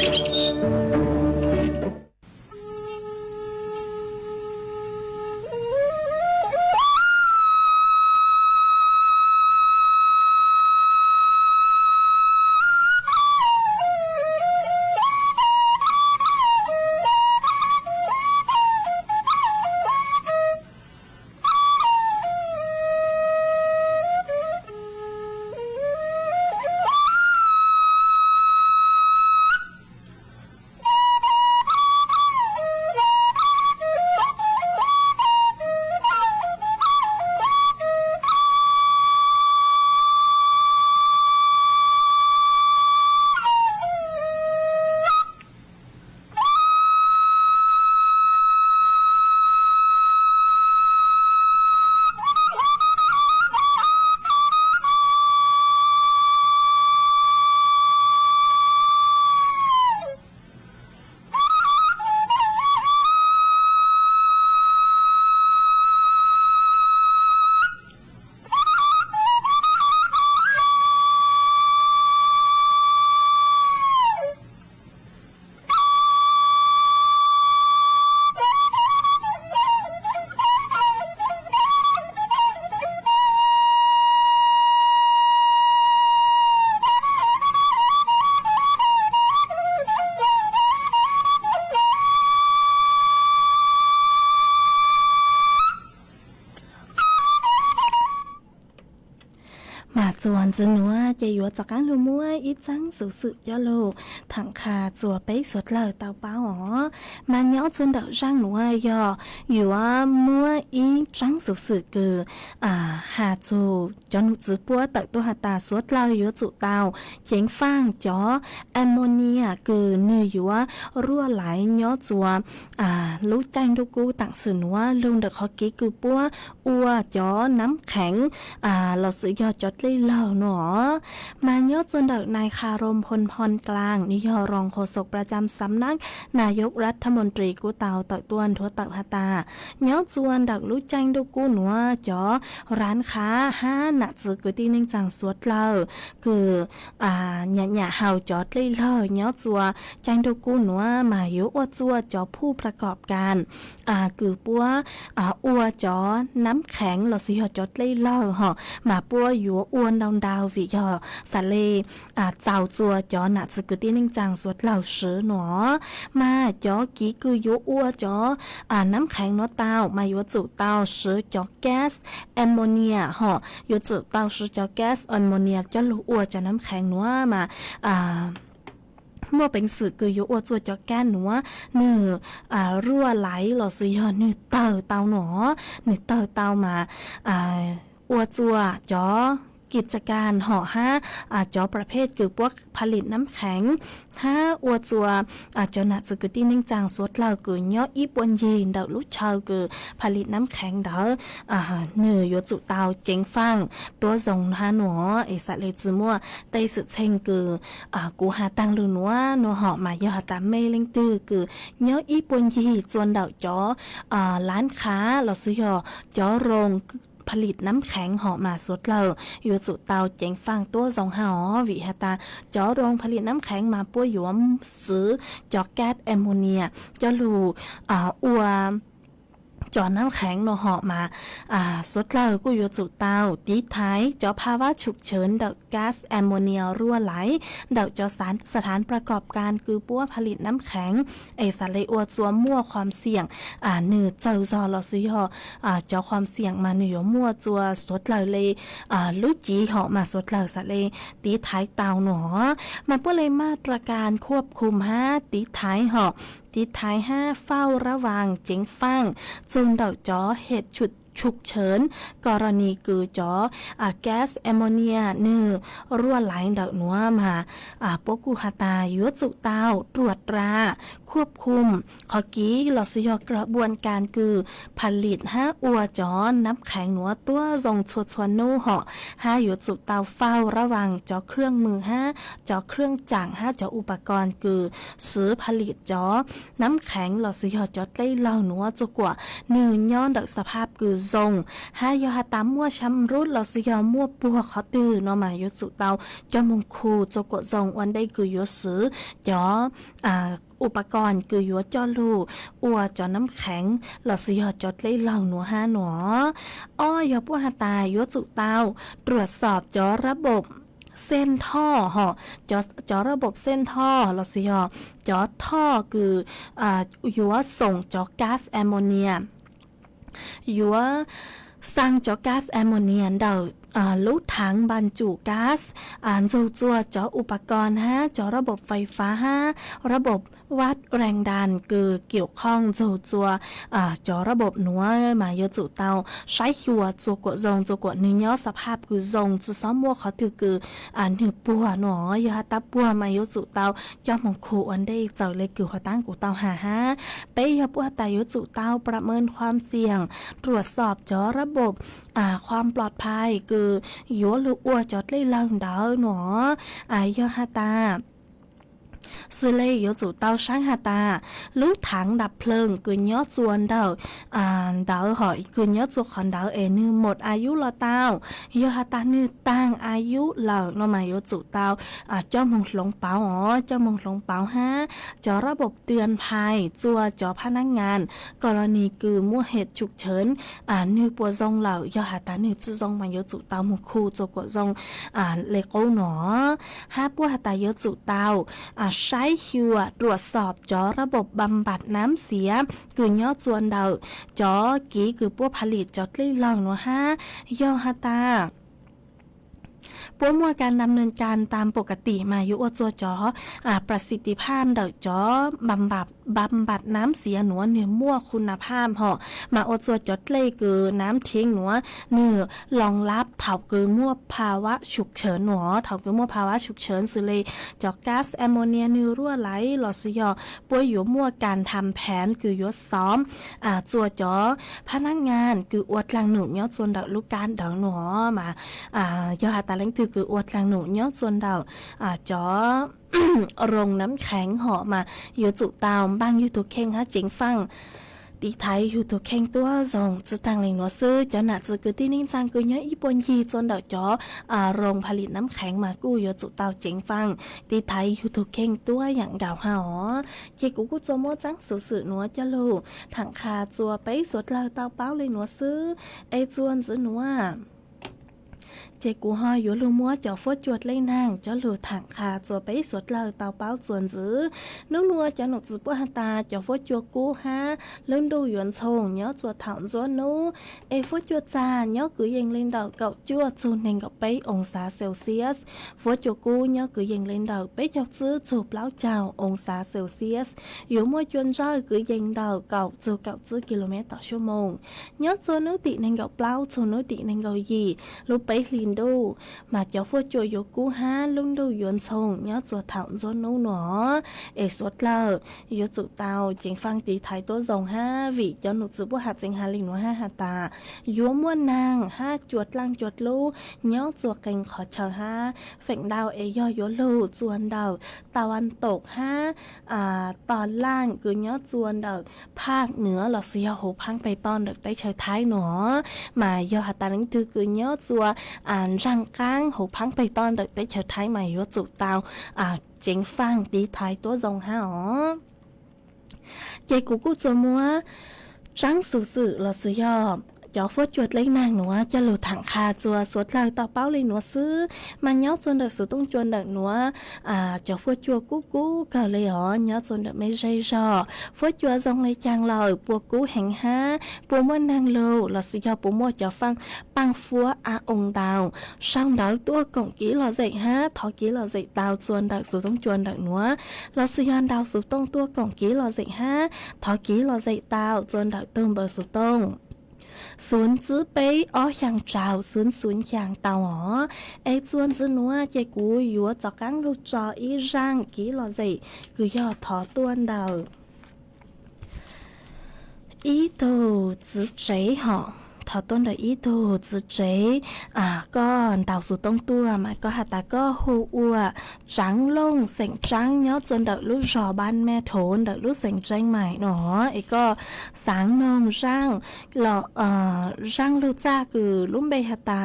Speaker 10: จวนจะนัวจะอยู่จากการรู้มั่วอีจังสุสุยอโลถังคาจัวไปสุดเลยเตาเป้าอ๋อมันย้อจนเดาจังนัวยออยู่ว่ามั่วอีจังสุสุคือหาจูจอนุจือปัวตักตัวหาตาสวดเราอยู่จุเตาเจียงฟางจอแอมโมเนียคือเนื้ออยู่ว่ารั่วไหลย้อจัวรู้จังดูกูต่างสื่อนัวลุงเด็กฮอกกี้คือปัวอัวจอน้ำแข็งเราซื้อยอจดเลยเล่าหนอมาย้อจนเด็กนายคารมพลพรกลางนิยอรองโฆษกประจำสำนักนายกรัฐมนตรีกูเตาตักตวนทัวตักหาตาย้อจวนเด็กรู้จังดูกูหนัวจอร้านค้าห้าหนักจือกูตีนึงจังสวดเล่าคือหยาเฮาจอดเลยเล่าย้อจัวจังดูกูหนัวมายุอวจัวจอผู้ประกอบการคือปัวอัวจอน้ำแข็งเราสิหอจอดเลยเล่าหอมาปัวอยู่อ้วนดาววิหอสะเลเจ้าจัวจอหนักจือกูตีนึงจังสวดเล่าสือหนอมาจอกี้คืออยู่อัวจอน้ำแข็งเนาะเตามาอยู่จุเตาสือจอแก๊สแอมโมเนียหออยู่จุเตาสือจอแก๊สแอมโมเนียจอลูอัวจอน้ำแข็งนัวมาเมื่อเป็นสื่อคืออยู่อัวจัวจอแก้นหนัวเนื้อรั่วไหลหลอสิยอเนื้อเตาหนอเนื้อเตามาอัวจัวจอกิจการห่อห้าจอประเภทคือพวกผลิตน้ำแข็งห้าอัวจัวจอหนักสกุตีนิ่งจางสวดเล่าคือย่ออีปวนยีนเดาลุชาวคือผลิตน้ำแข็งเดาเนื้อยจุเตาเจงฟังตัวทรงฮาหนัวไอสัตว์เลจืมัวไตสุดเชงคือกูหาตังลือนัวนัวห่อมายอหาตามเมลิงตือคือย่ออีปวนยีจวนเดาจอร้านค้าเราซื้อยอจอโรงผลิตน้ำแข็งหอมาสดเลยอยู่จุเตาเจ๋งฟังตัวสองหอวิหตาจอโรงผลิตน้ำแข็งมาป้วยหยวมซื้อจอแก๊สแอมโมเนียจอลูอัวจอน้ำแข็งโนหอมาสดเล่ากูอยู่จุเตาดีท้ายจอภาวะฉุกเฉินเดาก๊าซแอมโมเนียรั่วไหลเดาจอสถานประกอบการคือปัวผลิตน้ำแข็งไอสะเลอัวจัวมั่วความเสี่ยงเนื้อเจ้าจอเราซื้อจอความเสี่ยงมาเนื้อมั่วจัวสดเล่าเลยลุจีหอมาสดเล่าสะเลดีท้ายเตาหนอมันก็เลยมาตรการควบคุมดีท้ายหอดีท้ายเฝ้าระวังเจ๋งฟังจุนเดาจอเหตุฉุกเฉินกรณีคือจอแก๊สแอมโมเนียเนื้อรั่วไหลเดาหนัวมาปกูฮาตายุจุเตาตรวจตราควบคุมขอกี้หลอดสยกระบวนการคือผลิตอัวจอน้ำแข็งหนัวตัวทรงชวนนู่หอยุจุเตาเฝ้าระวังจอเครื่องมือจอเครื่องจังจออุปกรณ์คือซื้อผลิตจอน้ำแข็งหลอดสยจอไล่เล่าหนัวจกว่าเนื้อย่อนเดาสภาพคือทรงยอหาตามมั่วช้ำรุดเราสยอมั่วปัวเขาตื่นมายุจุเตาจอมงคูจกว่าทรงวันได้คือยซื้อจออุปกรณ์คือยัวจอลูอัวจอน้ำแข็งหลอดสยอจดเล่เหล่าหนัวหนอยอปัวหาตายยัวจุเตาตรวจสอบจอระบบเส้นท่อจอระบบเส้นท่อเราสิจอท่อคือยัวส่งจอก๊าซแอมโมเนียยัวสร้างจอก๊าซแอมโมเนียเดาลูกถังบรรจุก๊าซจัวจออุปกรณ์จอระบบไฟฟ้าระบบวัดแรงดันคือเกี่ยวข้องจัวจอระบบหนัวมาเยอะจุเตาใช้หัวจัวกดงจัวกดเนื้อสภาพคือทรงจุซ้อมมัวเขาถือคือเนื้อปัวหนอยาตาปัวมาเยอะจุเตายอมของครูอันได้เจ้าเลยคือเขาตั้งกูเตาไปยาปัวแต่เยอะจุเตาประเมินความเสี่ยงตรวจสอบจอระบบความปลอดภัยคือยัวลูกอัวจอดเลยลังดาวหนอยาตาซื้อเลยยจุเตาช่างหาตาลูกถังดับเพลิงกืนยอดจวนเดาหอยกืนยอดจวนของเดานึหมดอายุละเตายอหาตานึตั้งอายุเหล่านมายจุเตาเจ้ามงหลงเปาเจ้ามงหลงเปาจอระบบเตือนภัยจัวจอพนักงานกรณีคือมั่วเหตุฉุกเฉินนึปัวซงเหล่ายอหาตานึจื้อซงมายจุเตามุคูจกซงเลโก้หนอปัวหาตายจุเตาใช้คิวตรวจสอบจอระบบบำบัดน้ำเสียคือยอดจวนเดาจอกี้คือพวกผลิตจอดลี่ลองหนูย่อฮาตา ปัวมัวการดำเนินการตามปกติมาอยู่อจัวจอประสิทธิภาพเดอจอบำบัดน้ำเสียหนัวเนื้อมั่วคุณภาพเหาะมาอจัวจอเลยคือน้ำทิ้งหนัวเนื้อรองรับเถาคือมั่วภาวะฉุกเฉินหนัวเถาคือมั่วภาวะฉุกเฉินสิเลยจอก๊าซแอมโมเนียเนื้อรั่วไหลหลอดสยอปัวอยู่มั่วการทำแผนคือยศซ้อมจัวจอพนักงานคืออวดลังหนุนยอดส่วนเดาลูกการเดาหนัวมายอหาตาเล้งคืออวดลังหนุนยอดส่วนเดาจอ โรงน้ำแข็งห่อมาอยู่จุตาวบ้างอยู่ตัวเข่งฮะจิงฟังตีไทยอยู่ตัวเข่งตัวส่งจะตั้งเลยหนัวซื้อจะหนาจะคือที่นิ่งจังคือเนี้ยญี่ปุ่นยีจนเดาจอโรงผลิตน้ำแข็งมากู้อยู่จุตาวจิงฟังตีไทยอยู่ตัวเข่งตัวอย่างดาวหอเจกูจัวโมจังสื่อหนัวจะลูถังคาจัวไปสดลาวเตาเป้าเลยหนัวซื้อไอจวนซื้อหนัวเจกูฮอยอยู่ลูมัวจอฟดจวดเลยนางจอลูถังคาจัวไปสวดเลาเตาเป้าจวนจื้อนุ่งนัวจอหนุจื้อปัวหันตาจอฟดจวกูฮะเลื่อนดูหยวนชงเนาะจวดถอนจวนนูเอฟดจวดจาเนาะคือยังเล่นดอกเก่าจวดจูนเองกับไปองศาเซลเซียสฟดจวกูเนาะคือยังเล่นดอกไปจอกจื้อจูบเล้าเจ้าองศาเซลเซียสอยู่มัวจวนจ้อยคือยังดอกเก่าจูเก่าจื้อกิโลเมตรต่อชั่วโมงเนาะจวนนุติเองกับเล้าจวนนุติเองกับยีลูไปลินดูมาเจ้าฟดจวยกูฮะลุงดูยวนชงเนาะจวดถอนจวนนูหนอเอสดเลอยจุเตาจิงฟังตีไทยตัวทรงห้าวิจอหนุจื้อปัวหัดจิงหาลิงหนัวห้าหัตตายัวม้วนนางห้าจวดลังจวดลูเนาะจวดเก่งขอเชอห้าเฝ่งดาวเอยอยลูจวนดาวตะวันตกห้าตอนล่างคือเนาะจวนดาวภาคเหนือหลอเสียหูพังไปตอนเด็กได้เชยท้ายหนอมายอหัตตาลังตือคือเนาะจัวรังก้างหูพังไปตอนเด็กได้เชยท้ายใหม่ยจุเตาเจ๋งฟังตีไทยตัวทรงห้าอ๋อเจกูจัวมัวจังสื่อหลอเสียจอฟดจวดเล็กนางหนัวจะหลุดถังคาจัวสวดลายต่อเป้าเลยหนัวซื้อมันย้อนจนเด็กสุดต้องจวนเด็กหนัวจอฟดจัวกู้ก็เลยอ๋อย้อนจนเด็กไม่ใช่จอฟดจัวทรงเลยจางลอยปัวกู้แห่งห้าปัวม้วนนางโลหลอสิยอปัวมัวจะฟังปังฟัวองดาวช่างดาวตัวกงกี้หลอใจห้าทอกี้หลอใจดาวจวนเด็กสุดต้องจวนเด็กหนัวหลอสิยอนดาวสุดต้องตัวกงกี้หลอใจห้าทอกี้หลอใจดาวจวนเด็กเติมเบอร์สุดต้องศูนย์จื้อไปอ้ออย่างเจ้าศูนย์อย่างเตาอ๋อไอจวนจื้อนัวเจกูอยู่จากกังลูกจออีร่างกี่หล่อใจคือยอดถอตัวเดาอีตูจื้อเจ๋หอถอต้นเดอีตูจื้อเจ๋ก็ดาวสุดต้องตัวมาก็หาตาก็หูอัวจังลงเสียงจังเนาะจนเดลูกจอบ้านแม่โถนเดลูกเสียงใจใหม่เนาะไอ้ก็สางนองร่างหล่อร่างลูกจ้าคือลุ่มเบหตา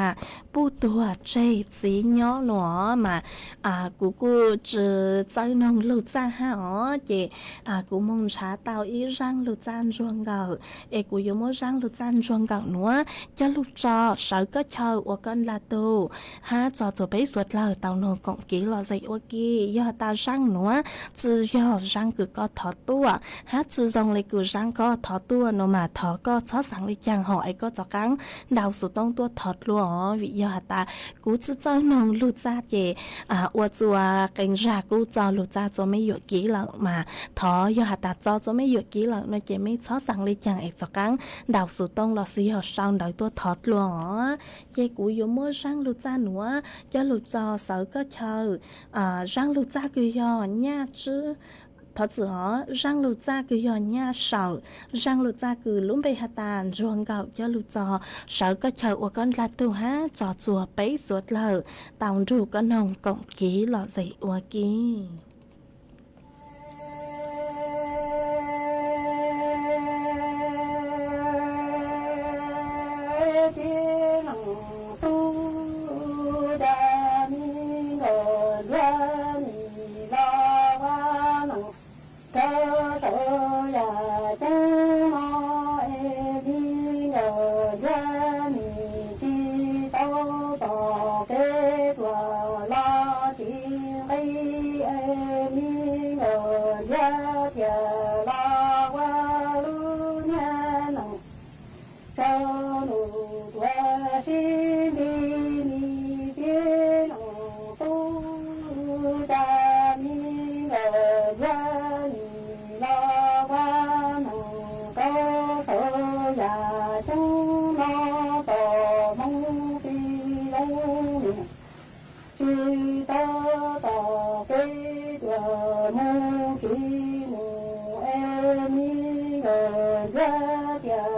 Speaker 10: ปูตัวใจสีเนาะเนาะมากูจะใจนองลูกจ้าฮะอ๋อเจกูมองช้าเตาอีร่างลูกจ้าจวงเก่าไอ้กูยมร่างลูกจ้าจวงเก่าเนาะจะลูกจอสาวก็เช่าว่ากันลาตูฮะจอจะไปสวดเราเตาโนกงกี้หล่อใจว่ากี้ยอตาร่างเนาะจือยอร่างคือก็ถอดตัวฮะจือจงเลยคือร่างก็ถอดตัวเนาะมาถอก็ชอสังเลยจางห่อไอ้ก็จะกังดาวสุดต้องตัวถอดลัววิยอตากูจะเจ้านองลูกจ้าเจว่าจัวเก่งรากูจอลูกจ้าจะไม่หยุดกี้หลังมาถอยอตาจอจะไม่หยุดกี้หลังเนาะเจไม่ชอสังเลยจางไอ้จะกังดาวสุดต้องหล่อสีหอช่างดาวตัวถอดลัวเจกูอยู่เมื่อร่างลูกจ้าหนัวจะลูกจอเสาก็เชอร่างลูกจ้าคือยอเนี่ยจื้อถอดสือร่างลูกจ้าคือยอเนี่ยเสาร่างลูกจ้าคือลุ้มไปหาตาจวงเก่าจะลูกจอเสาก็เชอว่าก้อนลาตัวฮะจอจัวไปสวดเลยตาวรูก็นองกงกี้หล่อใจอวกี้
Speaker 5: Hãy subscribe cho kênh Ghiền Mì Gõ để không bỏ lỡ Hãy subscribe cho kênh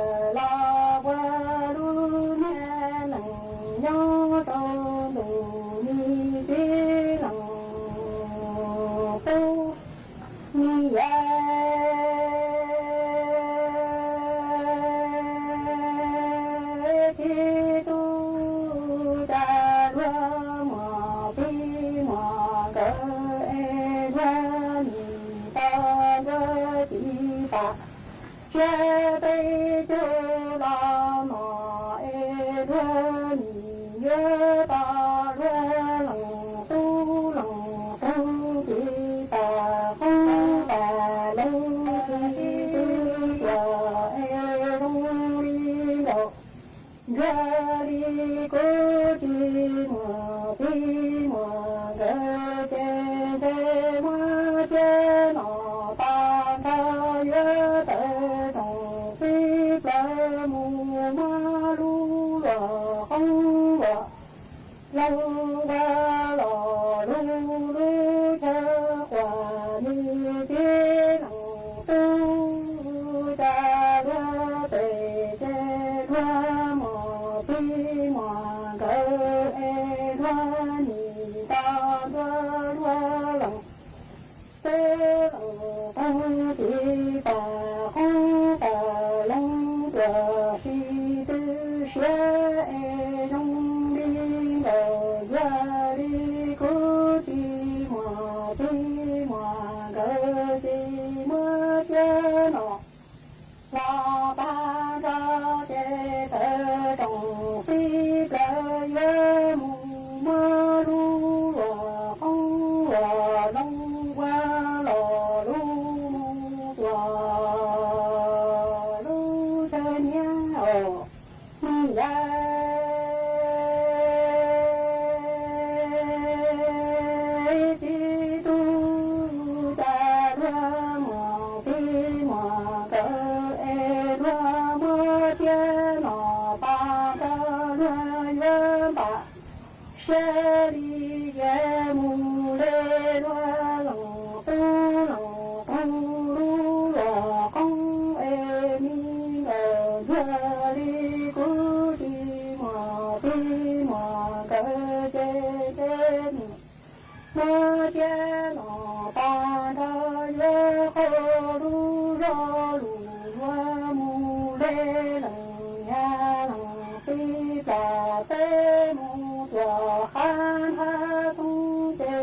Speaker 5: Ghiền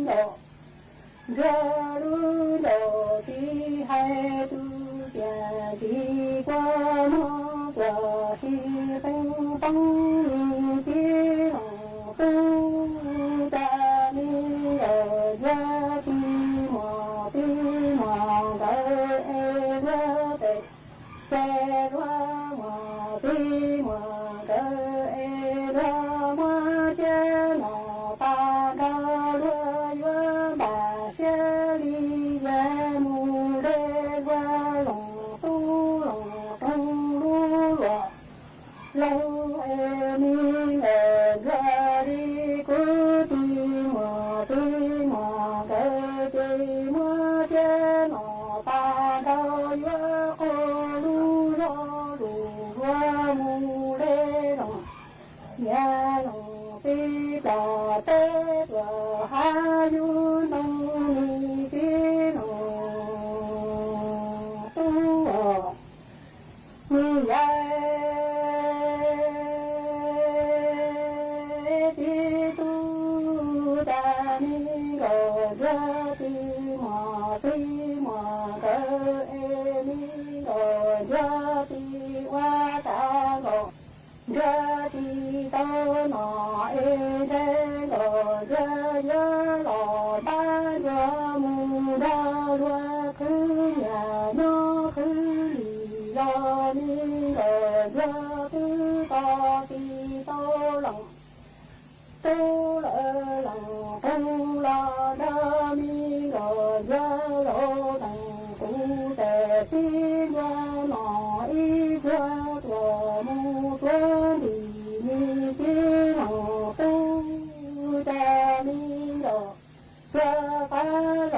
Speaker 5: Mì Gõ để không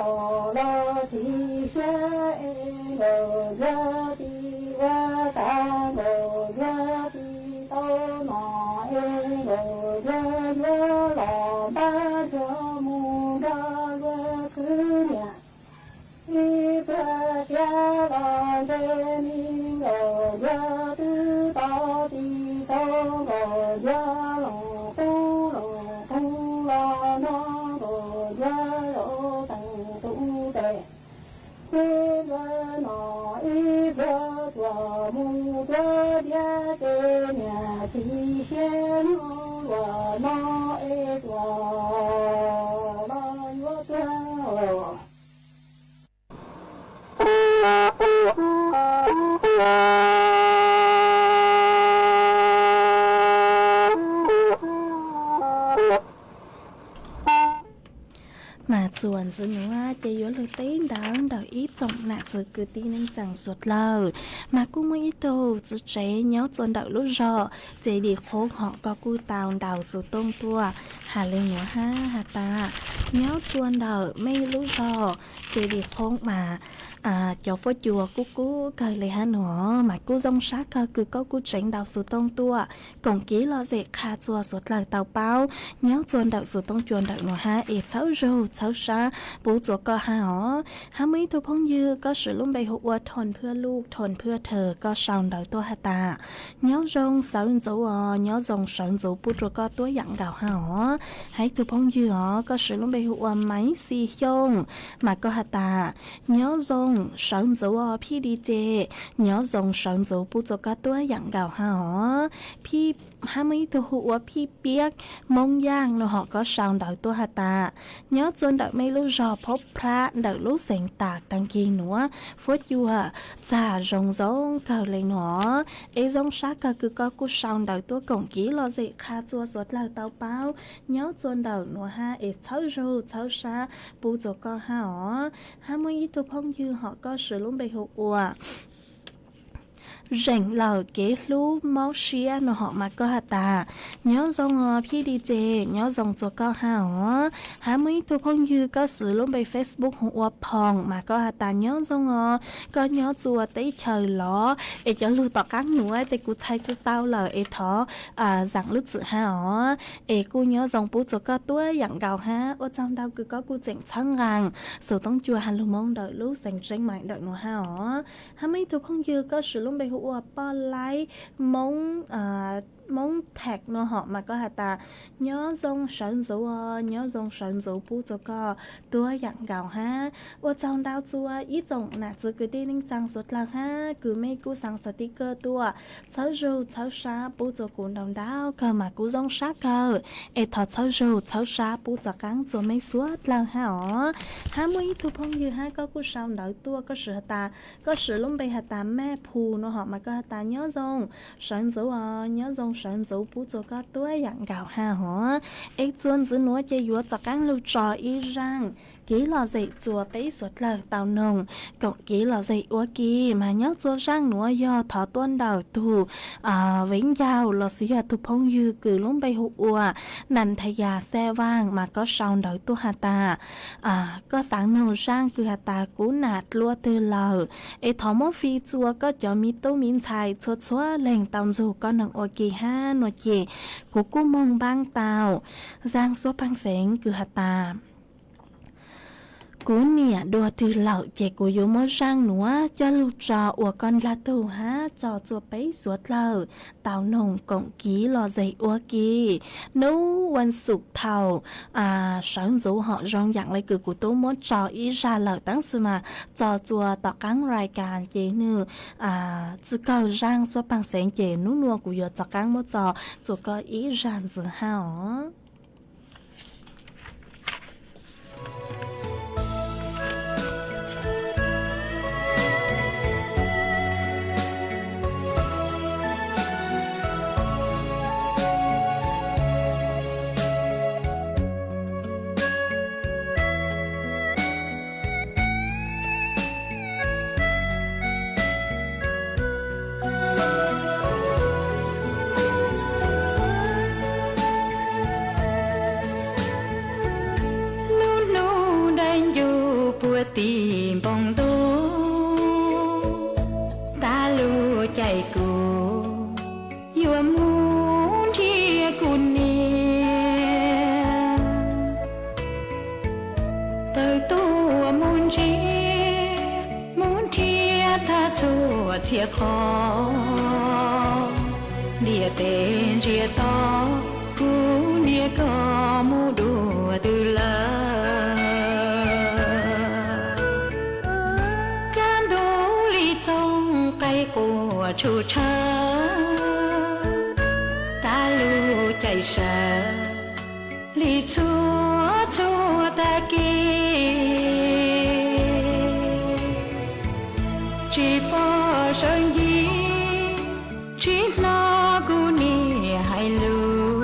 Speaker 5: bỏ lỡ những video hấp dẫn.
Speaker 10: mà chuẩn sự nữa chỉ yếu lưu tế đáng đợi ít tổng nạ sự cứ tin nên chẳng suốt lời mà cũng mới ít đồ sự chế nhớ chuẩn đợi lúc rõ chỉ đi khố họ có cu tàu đào sự tông tua hà lên nữa hà ta nhớ chuẩn đợi mấy lúc rõ chỉ đi khố mà cho phó chùa cú cài lấy hà nữa mà cú rong sát cứ có cú tránh đào sự tông tua cổng ký lo dễ khá chùa suốt lời tàu bao nhớ chuẩn đợi sự tông chuẩn đợi nữa ha ít sáu râu sáu xa bố chúa có hà mấy thu phong như có sự lúc bày hụt thồnเพื่อลูกthồnเพื่อเธอก็สาวđợiตัวhà ta nhớ rong sáu dấu nhớ rong sáu dấu bố chúa cóตัวdạng gạo hãy thu phong như có sự lúc bày hụt máy xì nhông mà có hà ta nhớ rong sáu dấuพี่ดีเจnhớ rong sáu dấu bố chúa cóตัวdạng gạoพี่hà mấy thu hụtพี่เปียกมงย่างnó họ có sาวđợiตัวhà ta nhớจนđợi mấy lúc ròพบพระđợi lúc sành tạc tăng kỳ nữa phốt chùa giả rồng rong cờ lấy nó ấy rong sát cờ cứ có cú sาวđợiตัวcổng ký lo dễ khá chùa suốt lời tao bao nhớจนđợi nó ha ấy cháu râu cháu xa bù cho có hà mấy thu phong như họ có sự lúc bày hụt rảnh lờ kế lú máu xía nó họ mà có hà ta nhớ dòngพี่ดีเจnhớ dòng cho có hà mấy thu phong như có sự lúc bày Facebookหัวพองmà có hà ta nhớ dòng có nhớ chùa tới trời ló để cho lưu tỏ các nữa để cụ thay cho tao là để thọ rằng lúc sự để cụ nhớ dòng bố cho có tuổi dạng gạo ở trong đâu cứ có cụ chỉnh sáng ngang sự tông chùa hà lưu mong đợi lúc dành tranh mạnh đợi nó hà mấy thu phong như có sự lúc bày bao lái mong thẹt nó họ mà có hà ta nhớ dòng sẵn dấu bố cho có tua dạng gạo ở trong đào chùa ít dòng nạ chứ cứ đi ninh chẳng suốt là cứ mấy cú sang sticker tua cháu râu cháu xa bố cho cuốn đồng đào cơ mà cú dòng sát cơ thọt cháu râu cháu xa bố cho cắn cho mấy suốt là mấy thu phong như có cú sao đợi tua có sự hà ta có sự lúc bây hà ta mẹ phù nó họ mà có hà ta nhớ dòng sẵn dấu bố cho có tuổi dạng gạo ấy chuôn giữ núa chơi dúa cho các lưu trò y răng ký lò dậy chùa bấy suốt lời tàu nồng cậu ký lò dậy ua kỳ mà nhớ chùa răng núa do thọ tuân đầu tù vĩnh giao lò xí thu phong như cử lúc bay hụ ua nằn thầy già xe vang mà có sào đợi tu hà ta có sáng nồng răng cử hà ta cú nạt lua từ lờ ấy thọ mốt phi chùa có cho mi tô min chài chua chua lệnh tàu dù có nồng ua kỳ nọ chị cú cú mong bang tàu giang số bang sén cử hà ta cú nè đùa từ lậu chạy của yếu mơ răng nữa cho lụt trò của con là tù trò chùa bấy suốt lờ tàu nồng cộng ký lò dậy ua kỳ nấuวันศุกร์เท่าsáng dấu họ rong dạng lấy cử của tôi muốn trò ý ra lờ tăng sự mà trò chùa tỏ cắn rài càn chế nữ chứ cầu răng số bằng sáng chế nú nua của yếu tỏ cắn một trò chùa có ý ràn dự hào
Speaker 12: tìm bóng tô ta lu chạy cô yêu muốn chia cùng nè tới tô muốn chia tha chua chia khó địa tên chia to cú nia có mu đùa từ lỡ can đủ ly trong cây của chủ cha ta lu chạy sợ ly chúa chúa ta kia chỉ bỏ sơn gì chỉ lo cú ni hay lu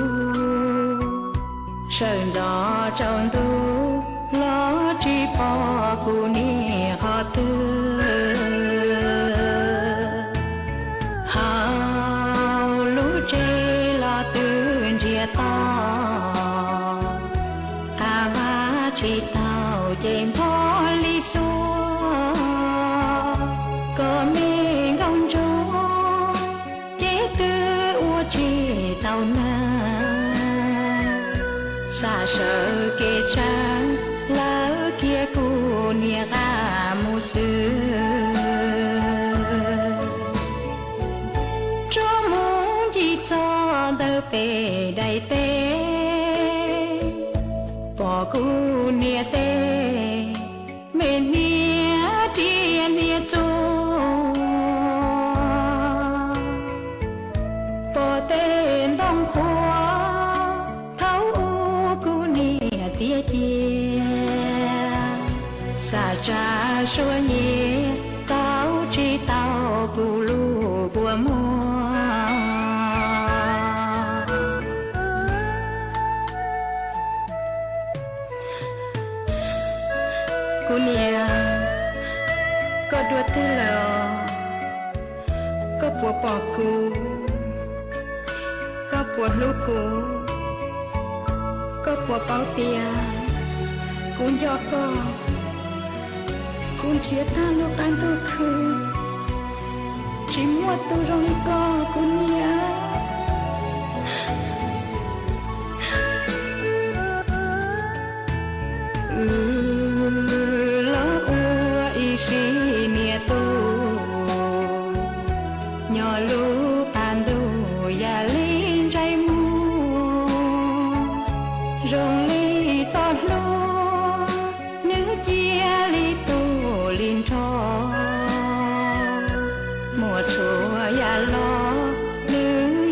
Speaker 12: sơn đó trong tu lo chỉ bỏ cú ni họ tư hào lũ chê lo tương chia to à ba chỉ tao chém bỏ lý xua có mê ngông trố chế tư ua chỉ tao na xa sợ kê trang lỡ kia cu nia ga mu sư cho muốn gì cho đỡ về đầy tê bỏ cu nia tê mê nia tia nia chô bỏ tên đông khoa thấu cu nia tia chia xa cha xua nhẹ tao chỉ tao cu lu của mua cu nia có đua tư lờ có bùa bỏ cu có bùa lu cu có bùa bao tia cũng do con chia ta lúc anh tôi khứ chỉ mua tôi rồi có con nhớ lo ua y xí nia tu nhỏ lu pan du ya lên trái mu rong li cho lu nữ chia li tu linh cho mùa chùa ya lo nữ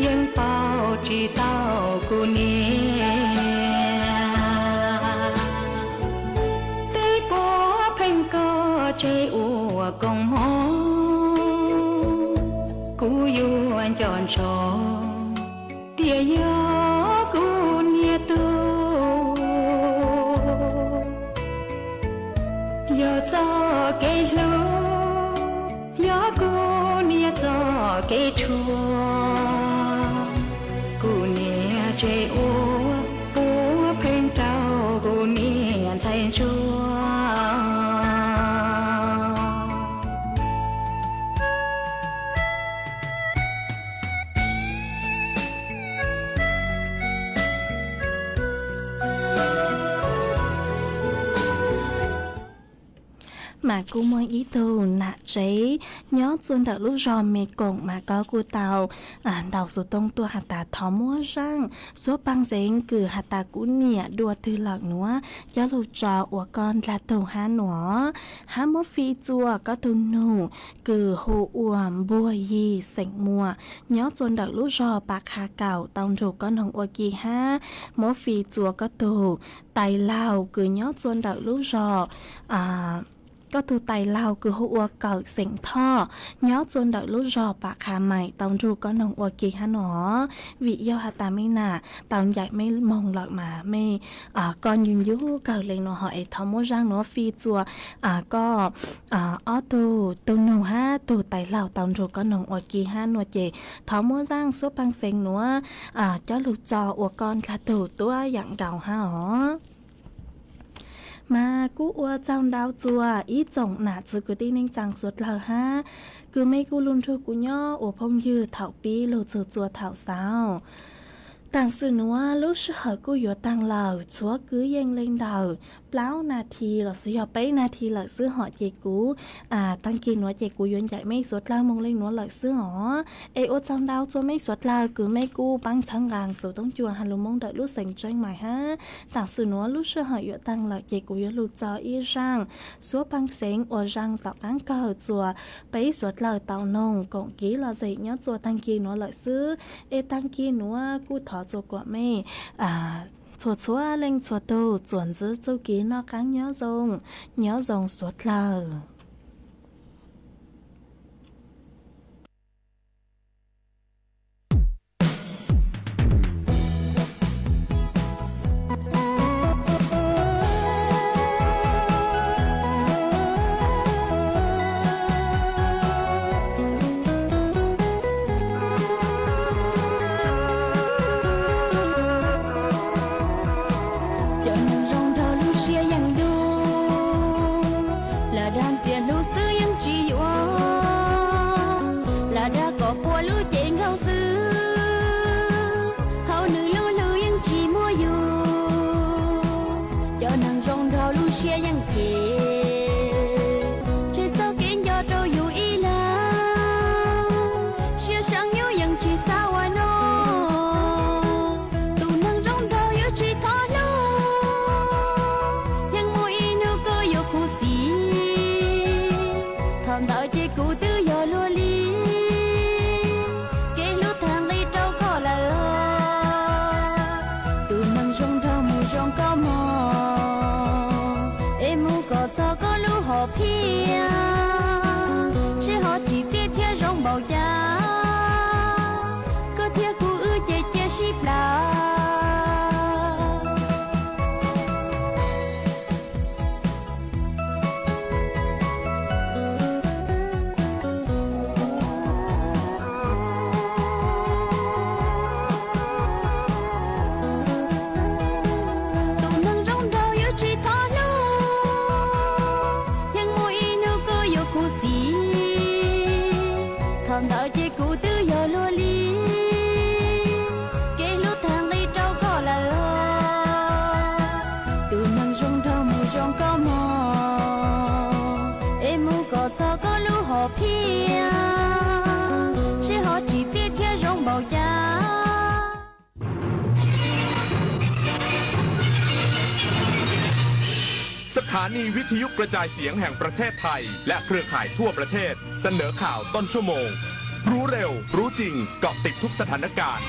Speaker 12: dân bao chỉ tao cu nia tây bố phanh co chê ua công mô cu yu anh chọn cho tia gió cu nia tu gió cho cây lu gió cu nia cho cây chua cu nia chê ua bố phên trao cu nia thay chua
Speaker 10: mà cú muốn ý tù nạ chế nhớ xuân đợt lúc rò mê cổng mà có cu tàu đầu số tông tua hạt tà thó mua răng số băng dến cử hạt tà cú nịa đùa thư lợn núa gió lù trò của con là tù há núa há mốt phi chua có tù nụ cử hồ uổng bùa yì sảnh mùa nhớ xuân đợt lúc rò bạc hà cảo tông rủ con hồng ua kỳ ha mốt phi chua có tù tài lao cử nhớ xuân đợt lúc rò có tu tài lao cứ hô ua cậu sỉnh tho nhớ chuôn đợi lúc rò bạc hà mày tông ru có nồng ua kỳ hà nó vì do hà tà mi nà tao dạy mấy mong lợi mà mê con dùn dú cậu lên nó hỏi thọ mô răng nó phi chùa có ó tu nụ ha tu tài lao tông ru có nồng ua kỳ hà nó chê thọ mô răng số băng sỉnh nó cho lục trò ua con là tu tua dặn gạo ha hó mà cú ua trong đau chùa ý tổng nà chữ cứ tin ninh chẳng suốt lờ ha cứ mấy cú luôn chua cú nhó ua phong dư thảo pi lô chữ chùa thảo sao tàng sự núa lúc sự hở cú yếu tàng lờ chúa cứ yên lên đầu ล้านาทีหรอซื้อไปนาทีหลักซื้อหอเจกูตั้งกินหัวเจกูย้อนใหญ่ไม่สดลามงเล่งหนัวหลักซื้อหอโอจังดาวจัวไม่สดลาคือไม่กูปังทั้งกลางสู่ต้องจัวฮัลโหลมงเดลูเซ็งใจใหม่ฮะต่างสื่อหนัวลูกเชื่อหอยตั้งหลักเจกูย้อนลูกจออีร่างสัวปังเซ็งอรังต่อกังเก่าจัวไปสดลาเต่านงกงกี้เราใส่เนื้อจัวตั้งกินหนัวหลักซื้อตั้งกินหนัวกูถอจัวกว่าไม่ชัวเล่งชัวโตจวนจื้อเจ้ากี้นอกกังเนื้อรงสดลา
Speaker 13: สถานีวิทยุกระจายเสียงแห่งประเทศไทยและเครือข่ายทั่วประเทศเสนอข่าวต้นชั่วโมงรู้เร็วรู้จริงเกาะติดทุกสถานการณ์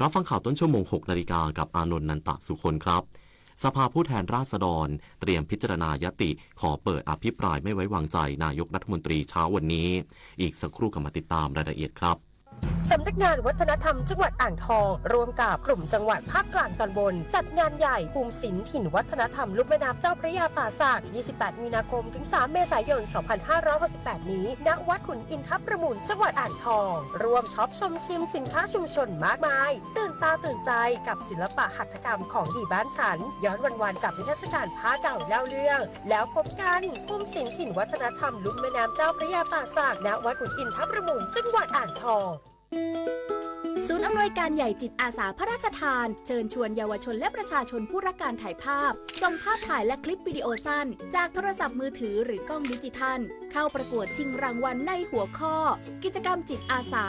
Speaker 14: รับฟังข่าวต้นชั่วโมง 6 นาฬิกากับอานนท์ นันตะสุคนครับสภาผู้แทนราษฎรเตรียมพิจารณายติขอเปิดอภิปรายไม่ไว้วางใจนายกรัฐมนตรีเช้าวันนี้อีกสักครู่กลับมาติดตามรายละเอียดครับ
Speaker 15: สำนักงานวัฒนธรรมจังหวัดอ่างทองร่วมกับกลุ่มจังหวัดภาคกลางตอนบนจัดงานใหญ่ภูมิศิลป์ถิ่นวัฒนธรรมลุ่มแม่น้ำเจ้าพระยาป่าสัก 28 มีนาคมถึง 3 เมษายน 2568 นี้ณ วัดขุนอินทประมูลจังหวัดอ่างทองร่วมช็อปชมชิมสินค้าชุมชนมากมายตื่นตาตื่นใจกับศิลปะหัตถกรรมของดีบ้านฉันย้อนวันๆกับนิทรรศการผ้าเก่าเล่าเรื่องแล้วพบกันภูมิศิลป์ถิ่นวัฒนธรรมลุ่มแม่น้ำเจ้าพระยาป่าสักณ วัดขุนอินทประมูลจังหวัดอ่างทองศูนย์อำนวยการใหญ่จิตอาสาพระราชทานเชิญชวนเยาวชนและประชาชนผู้รักการถ่ายภาพส่งภาพถ่ายและคลิปวิดีโอสั้นจากโทรศัพท์มือถือหรือกล้องดิจิทัลเข้าประกวดชิงรางวัลในหัวข้อกิจกรรมจิตอาสา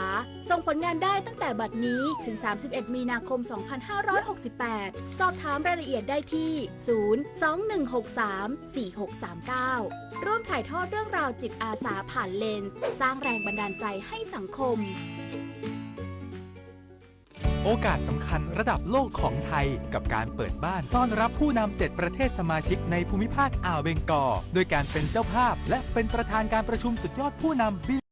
Speaker 15: ส่งผลงานได้ตั้งแต่บัดนี้ถึง 31 มีนาคม 2568 สอบถามรายละเอียดได้ที่ 021634639 ร่วมถ่ายทอดเรื่องราวจิตอาสาผ่านเลนส์สร้างแรงบันดาลใจให้สังคม
Speaker 16: โอกาสสำคัญระดับโลกของไทยกับการเปิดบ้านต้อนรับผู้นำ7ประเทศสมาชิกในภูมิภาคอ่าวเบงกอลโดยการเป็นเจ้าภาพและเป็นประธานการประชุมสุดยอดผู้นำ